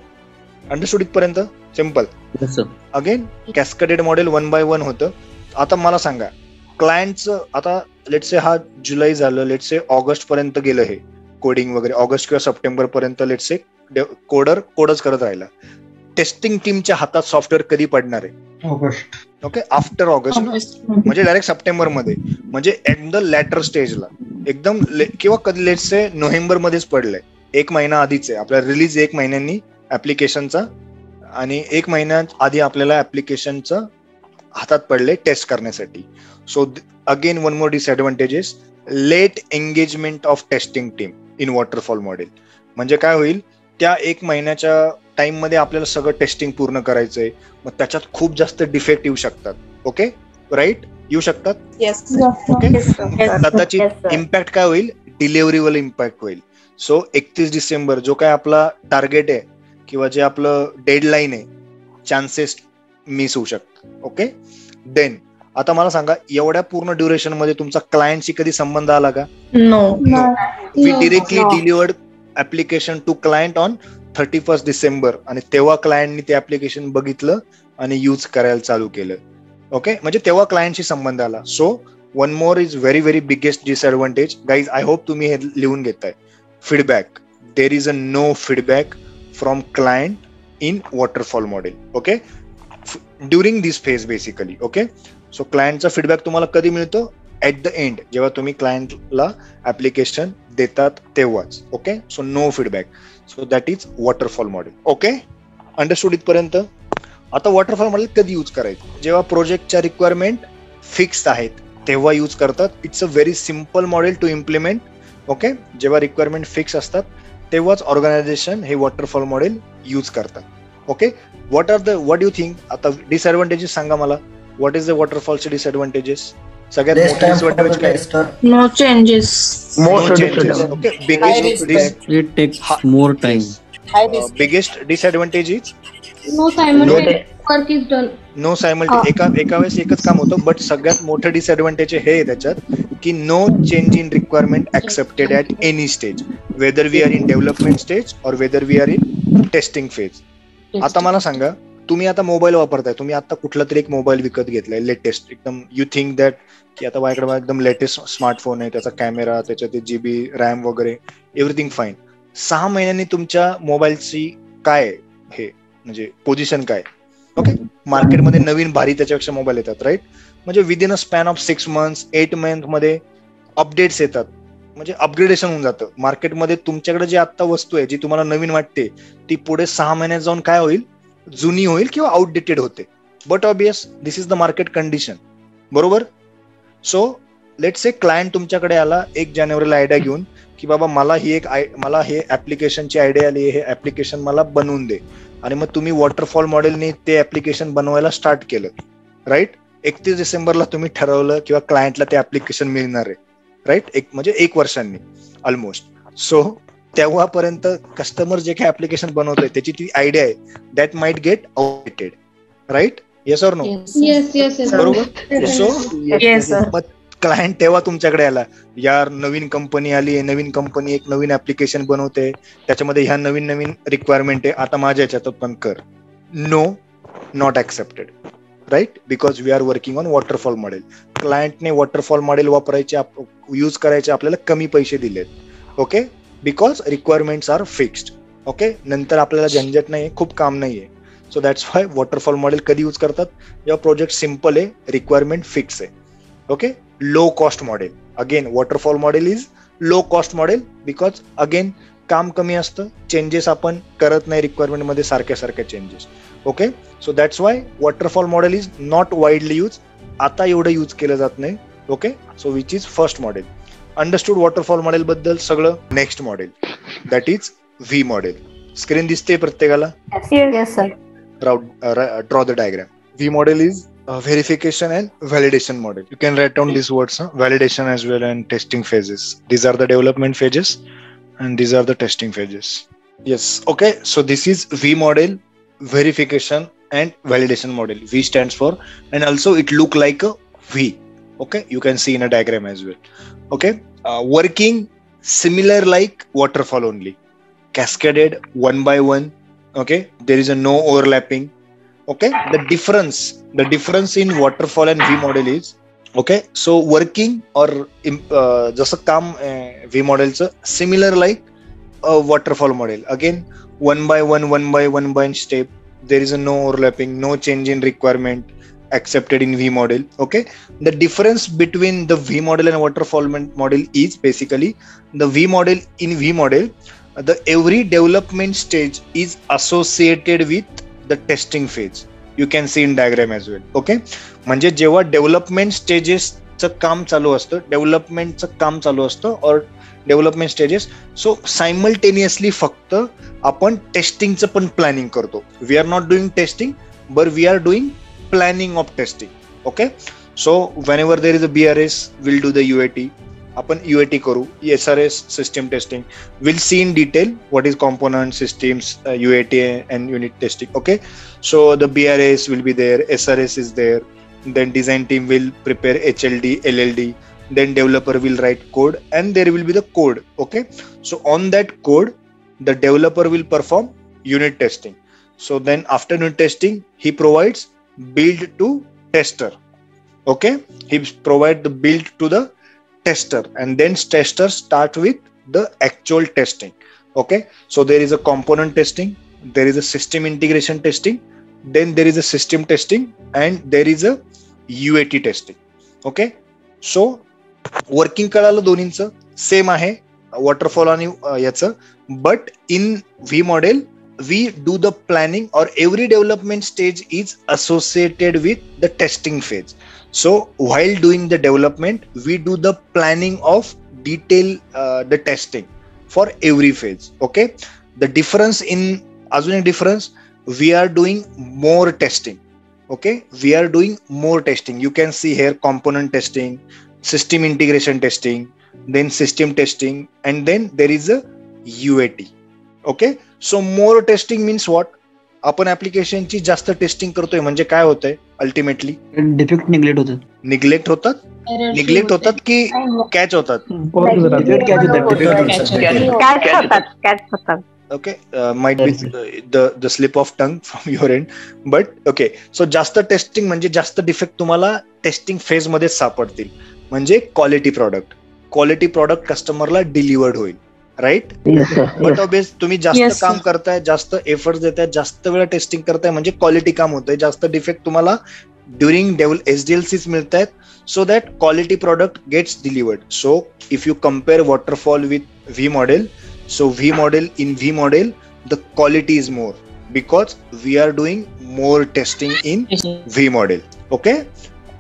understood इथपर्यंत? Simple. Again cascaded model 1 by 1 होतं. आता मला सांगा क्लायंटचं, आता लेट्स से हा जुलै झालं, लेट्स से ऑगस्ट पर्यंत गेलं हे कोडिंग वगैरे, ऑगस्ट किंवा सप्टेंबर पर्यंत लेट्स से कोडच करत राहिला. टेस्टिंग टीमच्या हातात सॉफ्टवेअर कधी पडणार आहे? ऑगस्ट. ओके, आफ्टर ऑगस्ट म्हणजे डायरेक्ट सप्टेंबर मध्ये, म्हणजे ऍट द लॅटर स्टेजला एकदम किंवा कधी लेट्स से नोव्हेंबर मध्येच पडलंय, 1 महिना आधीच आहे, आपला रिलीज 1 महिन्यांनी ऍप्लिकेशनचा, आणि 1 महिन्या आधी आपल्याला ऍप्लिकेशनचं हातात पडले टेस्ट करण्यासाठी. So again one more disadvantages, late engagement of testing team in waterfall model. म्हणजे काय होईल, त्या 1 महिन्याच्या टाइम मध्ये आपल्याला सगळं टेस्टिंग पूर्ण करायचंय, मग त्याच्यात खूप जास्त डिफेक्ट येऊ शकतात. ओके, राईट, येऊ शकतात. ओके, कदाचित इम्पॅक्ट काय होईल, डिलिव्हरीवर इम्पॅक्ट होईल. सो 31 डिसेंबर जो काय आपला टार्गेट आहे किंवा जे आपलं डेडलाईन आहे, चान्सेस मिस होऊ शकतात. ओके, देन आता मला सांगा, एवढ्या पूर्ण ड्युरेशन मध्ये तुमचा क्लायंटशी कधी संबंध आला का? No. We directly delivered application to client on 31 December, आणि तेव्हा क्लायंटनी ते ऍप्लिकेशन बघितलं आणि यूज करायला चालू केलं. ओके, म्हणजे तेव्हा क्लायंटशी संबंध आला. So one more is very very biggest disadvantage. Guys, I hope तुम्ही हे लिहून घेताय. Feedback, there is a no feedback from client in waterfall model. Okay, during this phase basically. Okay, so क्लायंटचा फीडबॅक तुम्हाला कधी मिळतो? ऍट द एंड, जेव्हा तुम्ही क्लायंटला ऍप्लिकेशन देतात तेव्हाच. Okay, so no feedback. So that is waterfall model. Okay, understood इथपर्यंत? आता वॉटरफॉल मॉडेल कधी यूज करायचं? जेव्हा प्रोजेक्टच्या रिक्वायरमेंट फिक्स्ड आहेत तेव्हा यूज करतात. It's a very simple model to implement. Okay, जेव्हा रिक्वायरमेंट फिक्स असतात तेव्हाच ऑर्गनायझेशन हे वॉटरफॉल मॉडेल यूज करतात. Okay, what you think? आता डिसएडव्हान्टेजेस सांगा मला. व्हॉट इज द वॉटरफॉलचे डिसएडव्हान्टेजेस? सगळ्यात मोठे डिसएडव्हान्टेज काय? No changes. Okay, biggest It takes more time. Biggest disadvantage is no simultaneous work is done. No simultaneous, एका वेळेस एकच काम होतं. बट सगळ्यात मोठं डिसएडव्हान्टेज हे आहे त्याच्यात की no change in requirement accepted at any stage, whether we are in development stage or whether we are in testing phase. आता मला सांगा, तुम्ही आता मोबाईल वापरताय, तुम्ही आता कुठला तरी एक मोबाईल विकत घेतलाय लेटेस्ट एकदम, यू थिंक दॅट की आता माझ्याकडे एकदम लेटेस्ट स्मार्टफोन आहे, त्याचा कॅमेरा, त्याच्यात GB रॅम वगैरे एव्हरीथिंग फाईन. 6 महिन्यांनी तुमच्या मोबाईलची काय हे म्हणजे पोझिशन काय? ओके, मार्केटमध्ये नवीन भारी त्याच्यापेक्षा मोबाईल येतात, राईट? म्हणजे within a span of 6 months 8 month मध्ये अपडेट्स येतात, म्हणजे अपग्रेडेशन होऊन जातं. मार्केटमध्ये तुमच्याकडे जी आता वस्तू आहे जी तुम्हाला नवीन वाटते ती पुढे 6 महिन्यात जाऊन काय होईल, जुनी होईल किंवा आउटडेटेड होते. But obvious this is the market condition, बरोबर? सो लेट्स से क्लायंट तुमच्याकडे आला 1 जानेवारीला आयडिया घेऊन की बाबा मला हे ऍप्लिकेशनची आयडिया आली, हे ऍप्लिकेशन मला बनवून दे, आणि मग तुम्ही वॉटरफॉल मॉडेलने ते ऍप्लिकेशन बनवायला स्टार्ट केलं, राईट? 31 डिसेंबरला तुम्ही ठरवलं किंवा क्लायंटला ते ऍप्लिकेशन मिळणार आहे, राईट? म्हणजे 1 वर्षांनी ऑलमोस्ट. सो तेव्हापर्यंत कस्टमर जे काही ऍप्लिकेशन बनवतोय त्याची ती आयडिया आहे, that might get outdated, right? Yes or no? Yes. बरोबर. सो क्लायंट तेव्हा तुमच्याकडे आला, यार नवीन कंपनी आली, नवीन कंपनी एक नवीन ऍप्लिकेशन बनवते, त्याच्यामध्ये ह्या नवीन रिक्वायरमेंट आहे, आता माझ्या याच्यात पण कर. No, not accepted, right? Because we are working on waterfall model. क्लायंटने वॉटरफॉल मॉडेल वापरायचे, यूज करायचे आपल्याला कमी पैसे दिलेत. Okay, because requirements are fixed. Okay, नंतर आपल्याला झंझट नाहीये, खूप काम नाहीये. So that's why waterfall model कधी यूज करतात? जेव्हा प्रोजेक्ट सिम्पल आहे, रिक्वायरमेंट फिक्स आहे. Okay, low cost model. Again waterfall model is low cost model because again काम कमी असतं, चेंजेस आपण करत नाही रिक्वायरमेंट मध्ये सारख्या changes. Okay, so that's Y waterfall model is not widely use. आता एवढं यूज केलं जात नाही. Okay, so which is first model. Understood waterfall model बद्दल सगळं. Next model that is V model. Screen दिसते प्रत्येकाला? Draw the diagram. V model is verification and validation model. You can write down these words, validation as well and testing phases. These are the development phases and these are the testing phases. Yes, okay, so this is V model, verification and validation model. V stands for, and also it look like a V. Okay, you can see in a diagram as well. Okay, working similar like waterfall only, cascaded one by one. Okay, there is a no overlapping. Okay, the difference in waterfall and V model is, okay, so working or जसं काम V मॉडेलचं similar like a waterfall model. Again, one by one step. There is a no overlapping, no change in requirement accepted in V model. Okay, the difference between the V model and waterfall model is basically the V model. In V model, the every development stage is associated with the testing phase. You can see in diagram as well. Okay, म्हणजे जेव्हा डेव्हलपमेंट स्टेजेसचं काम चालू असतं, डेव्हलपमेंटचं काम चालू असतं और डेव्हलपमेंट स्टेजेस, सो सायमल्टेनियसली फक्त आपण टेस्टिंगचं पण प्लॅनिंग करतो. We are not doing testing but we are doing planning of testing. Okay, so whenever there is a BRS, we'll do the UAT. आपण UAT करू, SRS system testing. We'll see in detail what is component systems, UAT and unit testing. Okay, so the BRS will be there, SRS is there, then design team will prepare HLD, LLD, then developer will write code and there will be the code. Okay, so on that code the developer will perform unit testing. So then after unit testing he provides build to tester. Okay, he provide the build to the tester and then tester start with the actual testing. Okay, so there is a component testing, there is a system integration testing, then there is a system testing and there is a UAT testing. Okay, so working कळालं दोन्हींचं सेम आहे वॉटरफॉल आणि याचं, but in V model we do the planning or every development stage is associated with the testing phase. So while doing the development we do the planning of detail the testing for every phase. Okay, the difference in azun ek difference, we are doing more testing. Okay, we are doing more testing. You can see here component testing, system integration testing, then system testing, and then there is a UAT. Okay, so more testing means what? आपण ऍप्लिकेशनची जास्त टेस्टिंग करतोय म्हणजे काय होतंय अल्टिमेटली? डिफेक्ट निग्लेक्ट होतात की कॅच होतात? Okay, might be the slip of tongue from your end, but okay, so जास्त टेस्टिंग म्हणजे जास्त डिफेक्ट तुम्हाला टेस्टिंग फेज मध्ये सापडतील, म्हणजे क्वालिटी प्रोडक्ट कस्टमरला डिलिव्हर्ड होईल. राईट, बट ऑब्वियस तुम्ही जास्त काम करताय, जास्त एफर्ट्स देताय, जास्त वेळा टेस्टिंग करताय म्हणजे क्वालिटी काम होतंय, जास्त डिफेक्ट तुम्हाला ड्युरिंग SDLCs मिळत आहेत, so that quality product gets delivered. So if you compare waterfall with V model, so in V model the quality is more because we are doing more testing in V model. Okay,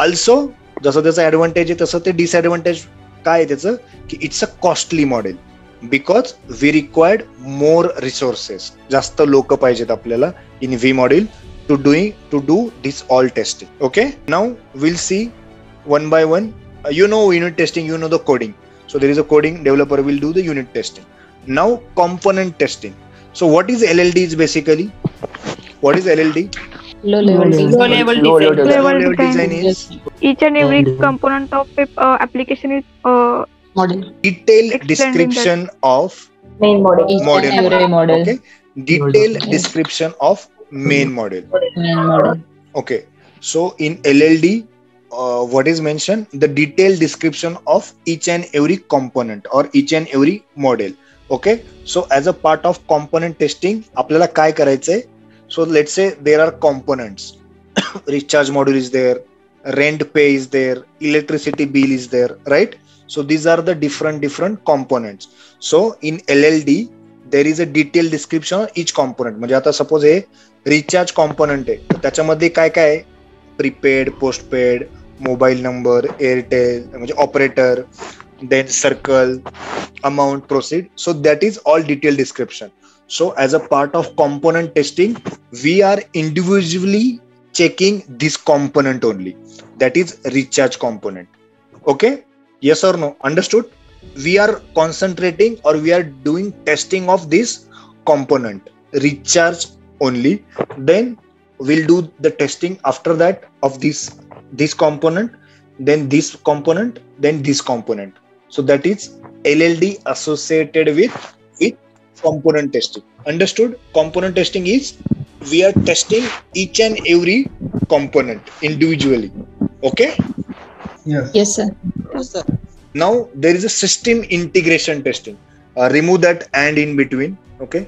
also जसं त्याचा ऍडव्हान्टेज आहे तसं ते डिसएडव्हान्टेज काय आहे त्याचं, की it's a costly model because we required more resources. जास्त लोक पाहिजेत आपल्याला in V model to do this all testing. Okay, now will see one by one. You know unit testing, you know the coding. So there is a coding, developer will do the unit testing. Now component testing. So what is LLD is basically? What is LLD? Low level design is each and every component of application is detailed description of main model. Okay, detailed description of main model. Okay, so in LLD what is mentioned? The detailed description of each and every component or each and every model. Okay, so as a part of component testing आपल्याला काय करायचंय? So let's say there are components. Recharge module is there, rent pay is there, electricity bill is there, right? So these are the different components. So in LLD there is a detailed description of each component. म्हणजे आता सपोज हे रिचार्ज कॉम्पोनंट आहे, तर त्याच्यामध्ये काय काय आहे? Prepaid, postpaid, mobile number, Airtel म्हणजे operator, then circle, amount, proceed. So that is all detailed description. So as a part of component testing we are individually checking this component only, that is recharge component. Okay, yes or no? Understood? We are concentrating or we are doing testing of this component recharge only, then we'll do the testing after that of this component, then this component, then this component. So that is LLD associated with component testing. Understood? Component testing is we are testing each and every component individually. Okay? Yes sir. Now there is a system integration testing. Remove that and in between. Okay?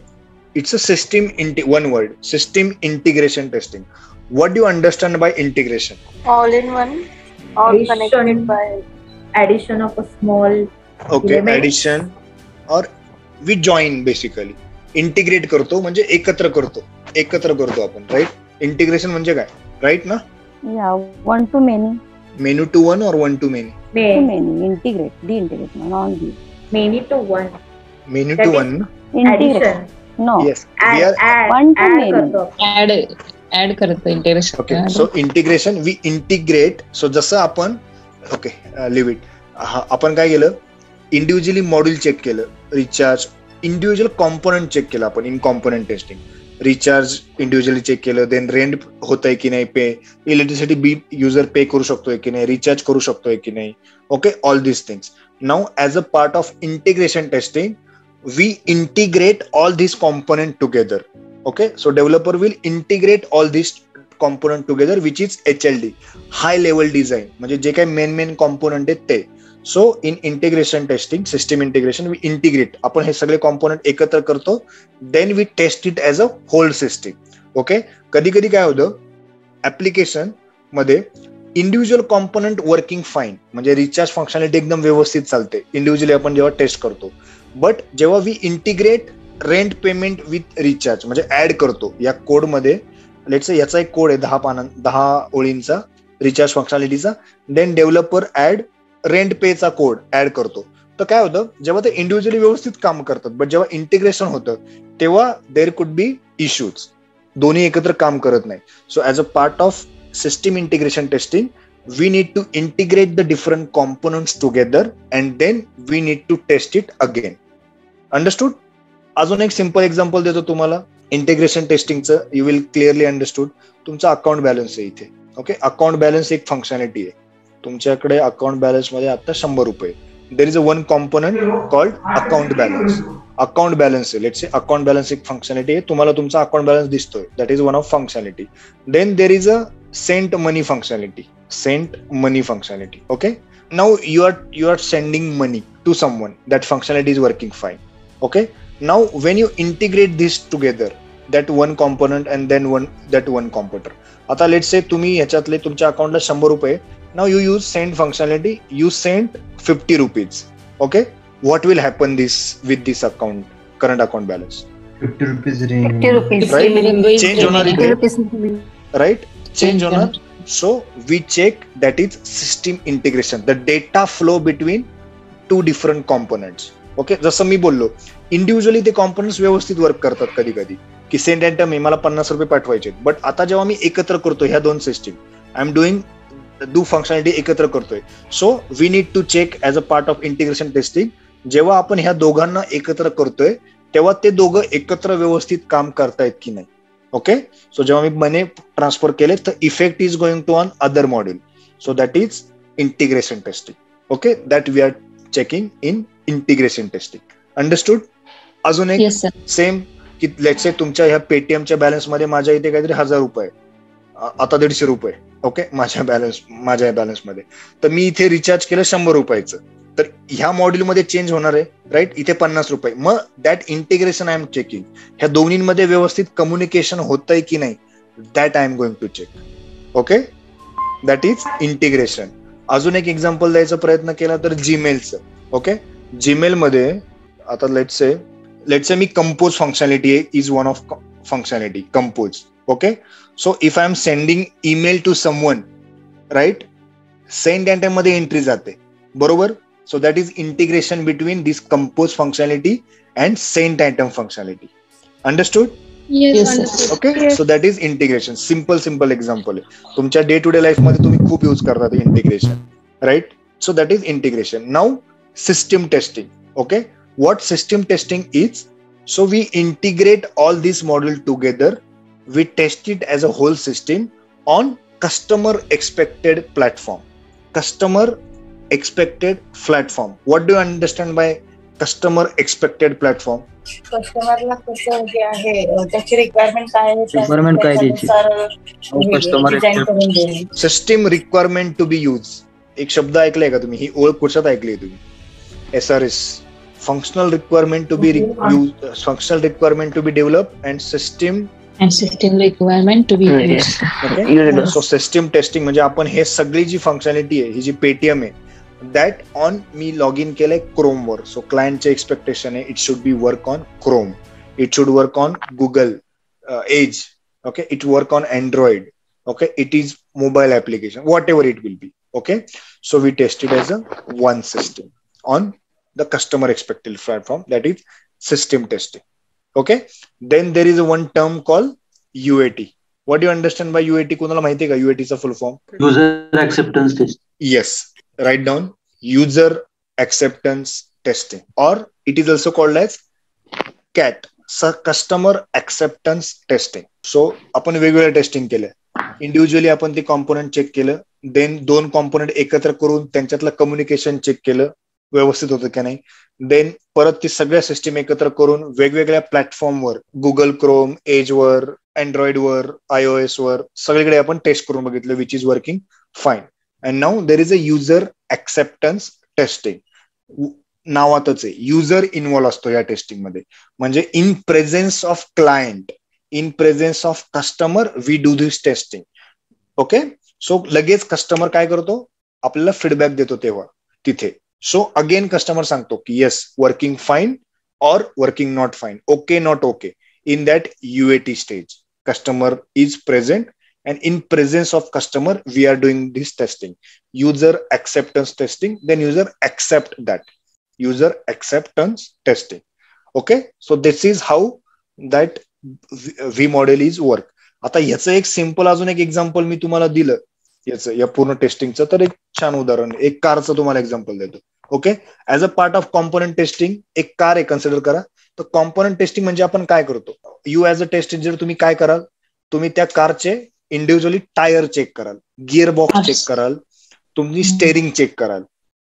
It's a one word, system integration testing. What do you understand by integration? All in one, all connected by addition of a small element. Addition or we join basically. Integrate करतो म्हणजे एकत्र करतो आपण, राईट. इंटिग्रेशन म्हणजे काय, राईट ना? One to many. Many to one or one to many? Many. Integrate, D integrate, non D. Many to one. Many to one. Integration. No. Yes, we are one to many. Add करतो integration. Okay, so integration we integrate. So जसं आपण, ओके लिव्ह इट, आपण काय केलं, इंडिव्हिज्युअली मॉड्यूल चेक केलं, रिचार्ज इंडिव्हिज्युअल कॉम्पोनंट चेक केलं आपण in component testing. Recharge individually check केलं, देन रेंट होतंय की नाही pay, electricity bill user pay करू शकतोय की नाही, रिचार्ज करू शकतोय की नाही. Okay, all this things. Now as a part of integration testing we integrate all this component together. Okay, so developer will integrate all these component together, which is HLD, high level design. म्हणजे जे काही मेन कॉम्पोनंट आहेत ते. So in integration testing, system integration, we integrate, आपण हे सगळे कॉम्पोनंट एकत्र करतो, then we test it as a whole system. Okay, कधी कधी काय होतं ऍप्लिकेशन मध्ये इंडिव्हिज्युअल कॉम्पोनंट वर्किंग फाईन, म्हणजे रिचार्ज फंक्शनॅलिटी एकदम व्यवस्थित चालते इंडिव्हिज्युअली आपण जेव्हा टेस्ट करतो. बट जेव्हा we integrate rent payment with recharge म्हणजे ऍड करतो या कोड मध्ये, लेट्स से याचा एक कोड आहे 10 ओळींचा रिचार्ज फंक्शनॅलिटीचा, देन डेव्हलपर ऍड रेंट पेचा कोड ऍड करतो. तर काय होतं, जेव्हा ते इंडिव्हिज्युअली व्यवस्थित काम करतात, बट जेव्हा इंटिग्रेशन होतं तेव्हा देअर कुड बी इश्यूज, दोन्ही एकत्र काम करत नाही. So as a part of system integration testing we need to integrate the different components together and then we need to test it again. Understood? अजून एक सिंपल एक्झाम्पल देतो तुम्हाला इंटिग्रेशन टेस्टिंगचं, यू विल क्लिअरली अंडरस्टूड. तुमचा अकाउंट बॅलन्स आहे इथे. ओके, अकाउंट बॅलन्स एक फंक्शनॅलिटी आहे तुमच्याकडे. अकाउंट बॅलन्स मध्ये आता 100 रुपये. There is a one component called account balance. Account balance आहे, लेट्स से अकाउंट बॅलन्स एक फंक्शनॅलिटी आहे, तुम्हाला तुमचा अकाउंट बॅलन्स दिसतोय, that is one of functionality. Then there is a send money functionality. Okay, now you are sending money to someone, that functionality is working fine. Okay, now when you integrate this together, that one component and then that one computer, आता let's say तुम्ही ह्याच्यातले तुमच्या अकाउंटला 100 रुपये, now you use send functionality, you send 50 rupees. Okay, what will happen with this account, current account balance? 50 rupees right? Change होणार, right? Change होणार. So we check that is system integration, the data flow between two different components. Okay, जसं मी बोललो इंडिव्हिज्युअली ते कॉम्पोनंट्स व्यवस्थित वर्क करतात कधी कधी, की सेंड आयटम आहे मला 50 रुपये पाठवायचे, बट आता जेव्हा मी एकत्र करतो ह्या दोन system, I am do functionality एकत्र करतोय. So we need to check as a part of integration testing, जेव्हा आपण ह्या दोघांना एकत्र करतोय तेव्हा ते दोघं एकत्र व्यवस्थित काम करतायत की नाही. ओके, सो जेव्हा मी मनी ट्रान्सफर केले तर effect is going to on other module, so that is integration testing. Okay, that we are checking in integration testing. Understood? अजून एक सेम, की लेट्स से तुमच्या ह्या पेटीएमच्या बॅलन्स मध्ये माझ्या इथे काहीतरी 1000 रुपये, आता 150 रुपये. ओके, माझ्या बॅलन्स मध्ये, तर मी इथे रिचार्ज केलं 100 रुपयाचं, तर ह्या मॉड्यूल मध्ये चेंज होणार आहे, राईट? इथे 50 रुपये. मग that integration I am checking, ह्या दोन्हींमध्ये व्यवस्थित कम्युनिकेशन होतंय की नाही, that I am going to check. Okay, that is integration. अजून एक एक्झाम्पल द्यायचा प्रयत्न केला तर जीमेलचं. ओके, जीमेल मध्ये आता लेट्स से मी compose functionality is one of functionality compose. Okay, so if I am sending email to someone, right, send item मध्ये एंट्री जाते, बरोबर? So that is integration between this compose functionality and sent item functionality. Understood? Yes, understood. Okay, yes. So that is integration. Simple example. तुमच्या डे टू डे लाईफ मध्ये तुम्ही खूप यूज करता integration, right? So that is integration. Now system testing. Okay, what system testing is? So we integrate all these module together. We test it as a whole system on customer expected platform. Customer expected platform. What do you understand by customer expected platform? कस्टमरला कसं जे आहे त्याची रिक्वायरमेंट काय आहे, रिक्वायरमेंट काय द्यायची, customer system requirement to be use. एक शब्द ऐकलाय का तुम्ही? ही ओळख कुठच्यात ऐकली तुम्ही? SRS, functional requirement to be functional requirement to be develop and system requirement to be used. So system testing म्हणजे आपण हे सगळी जी फंक्शनॅलिटी आहे, ही जी पेटीएम आहे, दॅट ऑन मी लॉग इन केलंय क्रोमवर. सो क्लायंटचे एक्सपेक्टेशन आहे it should be work on Chrome, it should work on Google Edge, okay, it work on Android, okay, it is mobile application, whatever it will be, okay. So we test it as a one system on the customer expected platform, that is system testing, okay. Then there is a one term called UAT. What do you understand by UAT? kunala mahiti hai ka UAT is a full form? User acceptance test. Yes, write down user acceptance testing, or it is also called as CAT, customer acceptance testing. So आपण वेगवेगळ्या टेस्टिंग केल्या, इंडिव्हिज्युअली आपण ते कॉम्पोनंट चेक केलं, देन दोन कॉम्पोनंट एकत्र करून त्यांच्यातलं कम्युनिकेशन चेक केलं व्यवस्थित होतं की नाही, देन परत ती सगळ्या सिस्टीम एकत्र करून वेगवेगळ्या प्लॅटफॉर्मवर गुगल क्रोम, एजवर, अँड्रॉइडवर, iOS वर सगळीकडे आपण टेस्ट करून बघितलं which is working fine. And now there is a user acceptance testing. नावातच आहे युजर इन्व्हॉल्व असतो या टेस्टिंग मध्ये, म्हणजे in presence of client, in presence of customer we do this testing, okay. So लगेच कस्टमर काय करतो, आपल्याला फीडबॅक देतो तेव्हा तिथे. सो अगेन कस्टमर सांगतो की येस वर्किंग फाईन और working not fine, okay not okay. In that UAT stage customer is present and in presence of customer we are doing this testing, user acceptance testing, then user accept that, user acceptance testing, okay. So this is how that V model is work. आता ह्याचं एक सिंपल अजून एक एक्झाम्पल मी तुम्हाला दिलं याचं, या पूर्ण टेस्टिंगचं, तर एक छान उदाहरण, एक कारचं तुम्हाला एक्झाम्पल देतो, okay. As a part of component testing एक कार आहे कन्सिडर करा. तर कॉम्पोनंट टेस्टिंग म्हणजे आपण काय करतो, you as a test engineer तुम्ही काय कराल, तुम्ही त्या कारचे इंडिव्हिज्युअली टायर चेक कराल, गिअर बॉक्स चेक कराल, तुम्ही स्टेअरिंग चेक कराल,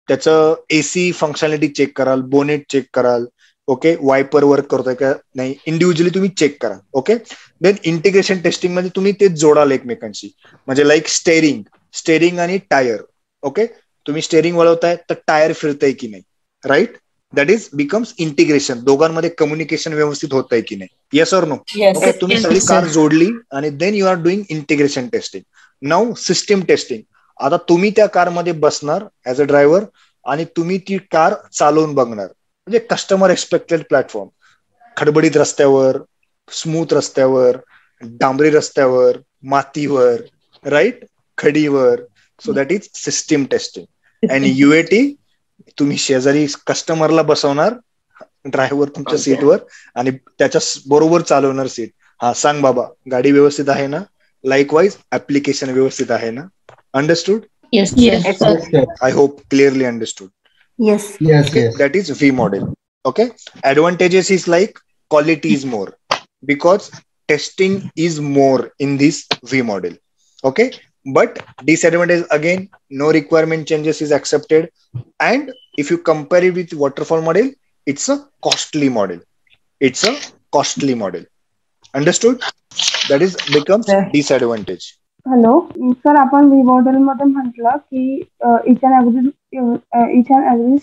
त्याचं AC फंक्शनॅलिटी चेक कराल, बोनेट चेक कराल, ओके, वायपर वर्क करतोय का नाही, इंडिव्हिज्युअली तुम्ही चेक कराल, ओके. देन इंटिग्रेशन टेस्टिंग मध्ये तुम्ही ते जोडाल एकमेकांशी, म्हणजे लाईक स्टेअरिंग आणि टायर, ओके. तुम्ही स्टेअरिंग वळवताय तर टायर फिरतंय की नाही, right, that is becomes integration. दोघांमध्ये कम्युनिकेशन व्यवस्थित होत आहे की नाही, येस ऑर नो, ओके. तुम्ही सगळी कार जोडली आणि then you are doing integration testing. Now system testing. आता तुम्ही त्या कारमध्ये बसणार ऍज अ ड्रायव्हर आणि तुम्ही ती कार चालवून बघणार, म्हणजे कस्टमर एक्सपेक्टेड प्लॅटफॉर्म, खडबडीत रस्त्यावर, स्मूथ रस्त्यावर, डांबरी रस्त्यावर, मातीवर, राईट, खडीवर. So that is system testing. And UAT तुम्ही शेजारी कस्टमरला बसवणार ड्रायव्हर तुमच्या सीटवर आणि त्याच्या बरोबर चालवणार सीट. हा सांग बाबा गाडी व्यवस्थित आहे ना, लाईकवाईज ऍप्लिकेशन व्यवस्थित आहे ना. Understood? Yes. I hope clearly understood. Yes. Okay, that is V model. Okay, advantages is like quality is more because testing is more in this V model. Okay, but disadvantage again, no requirement changes is accepted, and if you compare it with waterfall model, it's a costly model. It's a costly model. Understood? That is becomes disadvantage. Hello sir, आपण व्ही मॉडेल मध्ये म्हटलं की each and every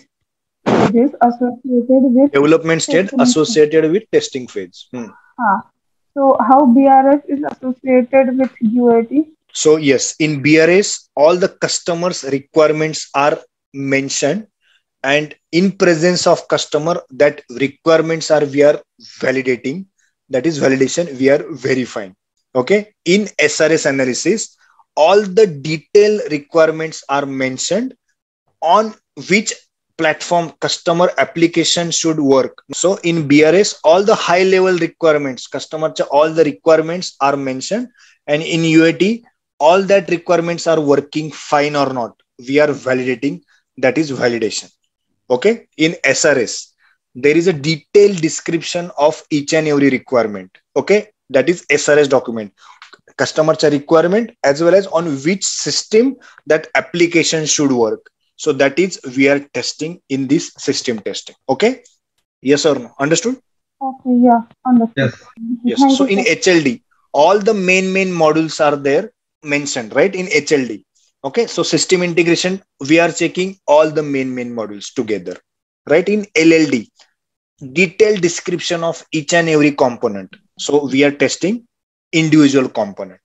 stages associated with development stage associated with testing phase. So how BRS is associated with UAT? So yes, in BRS all the customers requirements are mentioned, and in presence of customer that requirements are we are validating, that is validation we are verifying. Okay, in SRS analysis all the detailed requirements are mentioned on which platform customer application should work. So in BRS all the high level requirements, customer all the requirements are mentioned, and in UAT all that requirements are working fine or not, we are validating, that is validation. Okay, in SRS there is a detailed description of each and every requirement. Okay, that is SRS document, customer requirement as well as on which system that application should work. So that is we are testing in this system testing. Okay, yes or no? Understood? Okay, yeah, understood. Yes. So in HLD all the main modules are there mentioned, right, in HLD. Okay, so system integration we are checking all the main modules together, right. In LLD detailed description of each and every component, so we are testing individual component.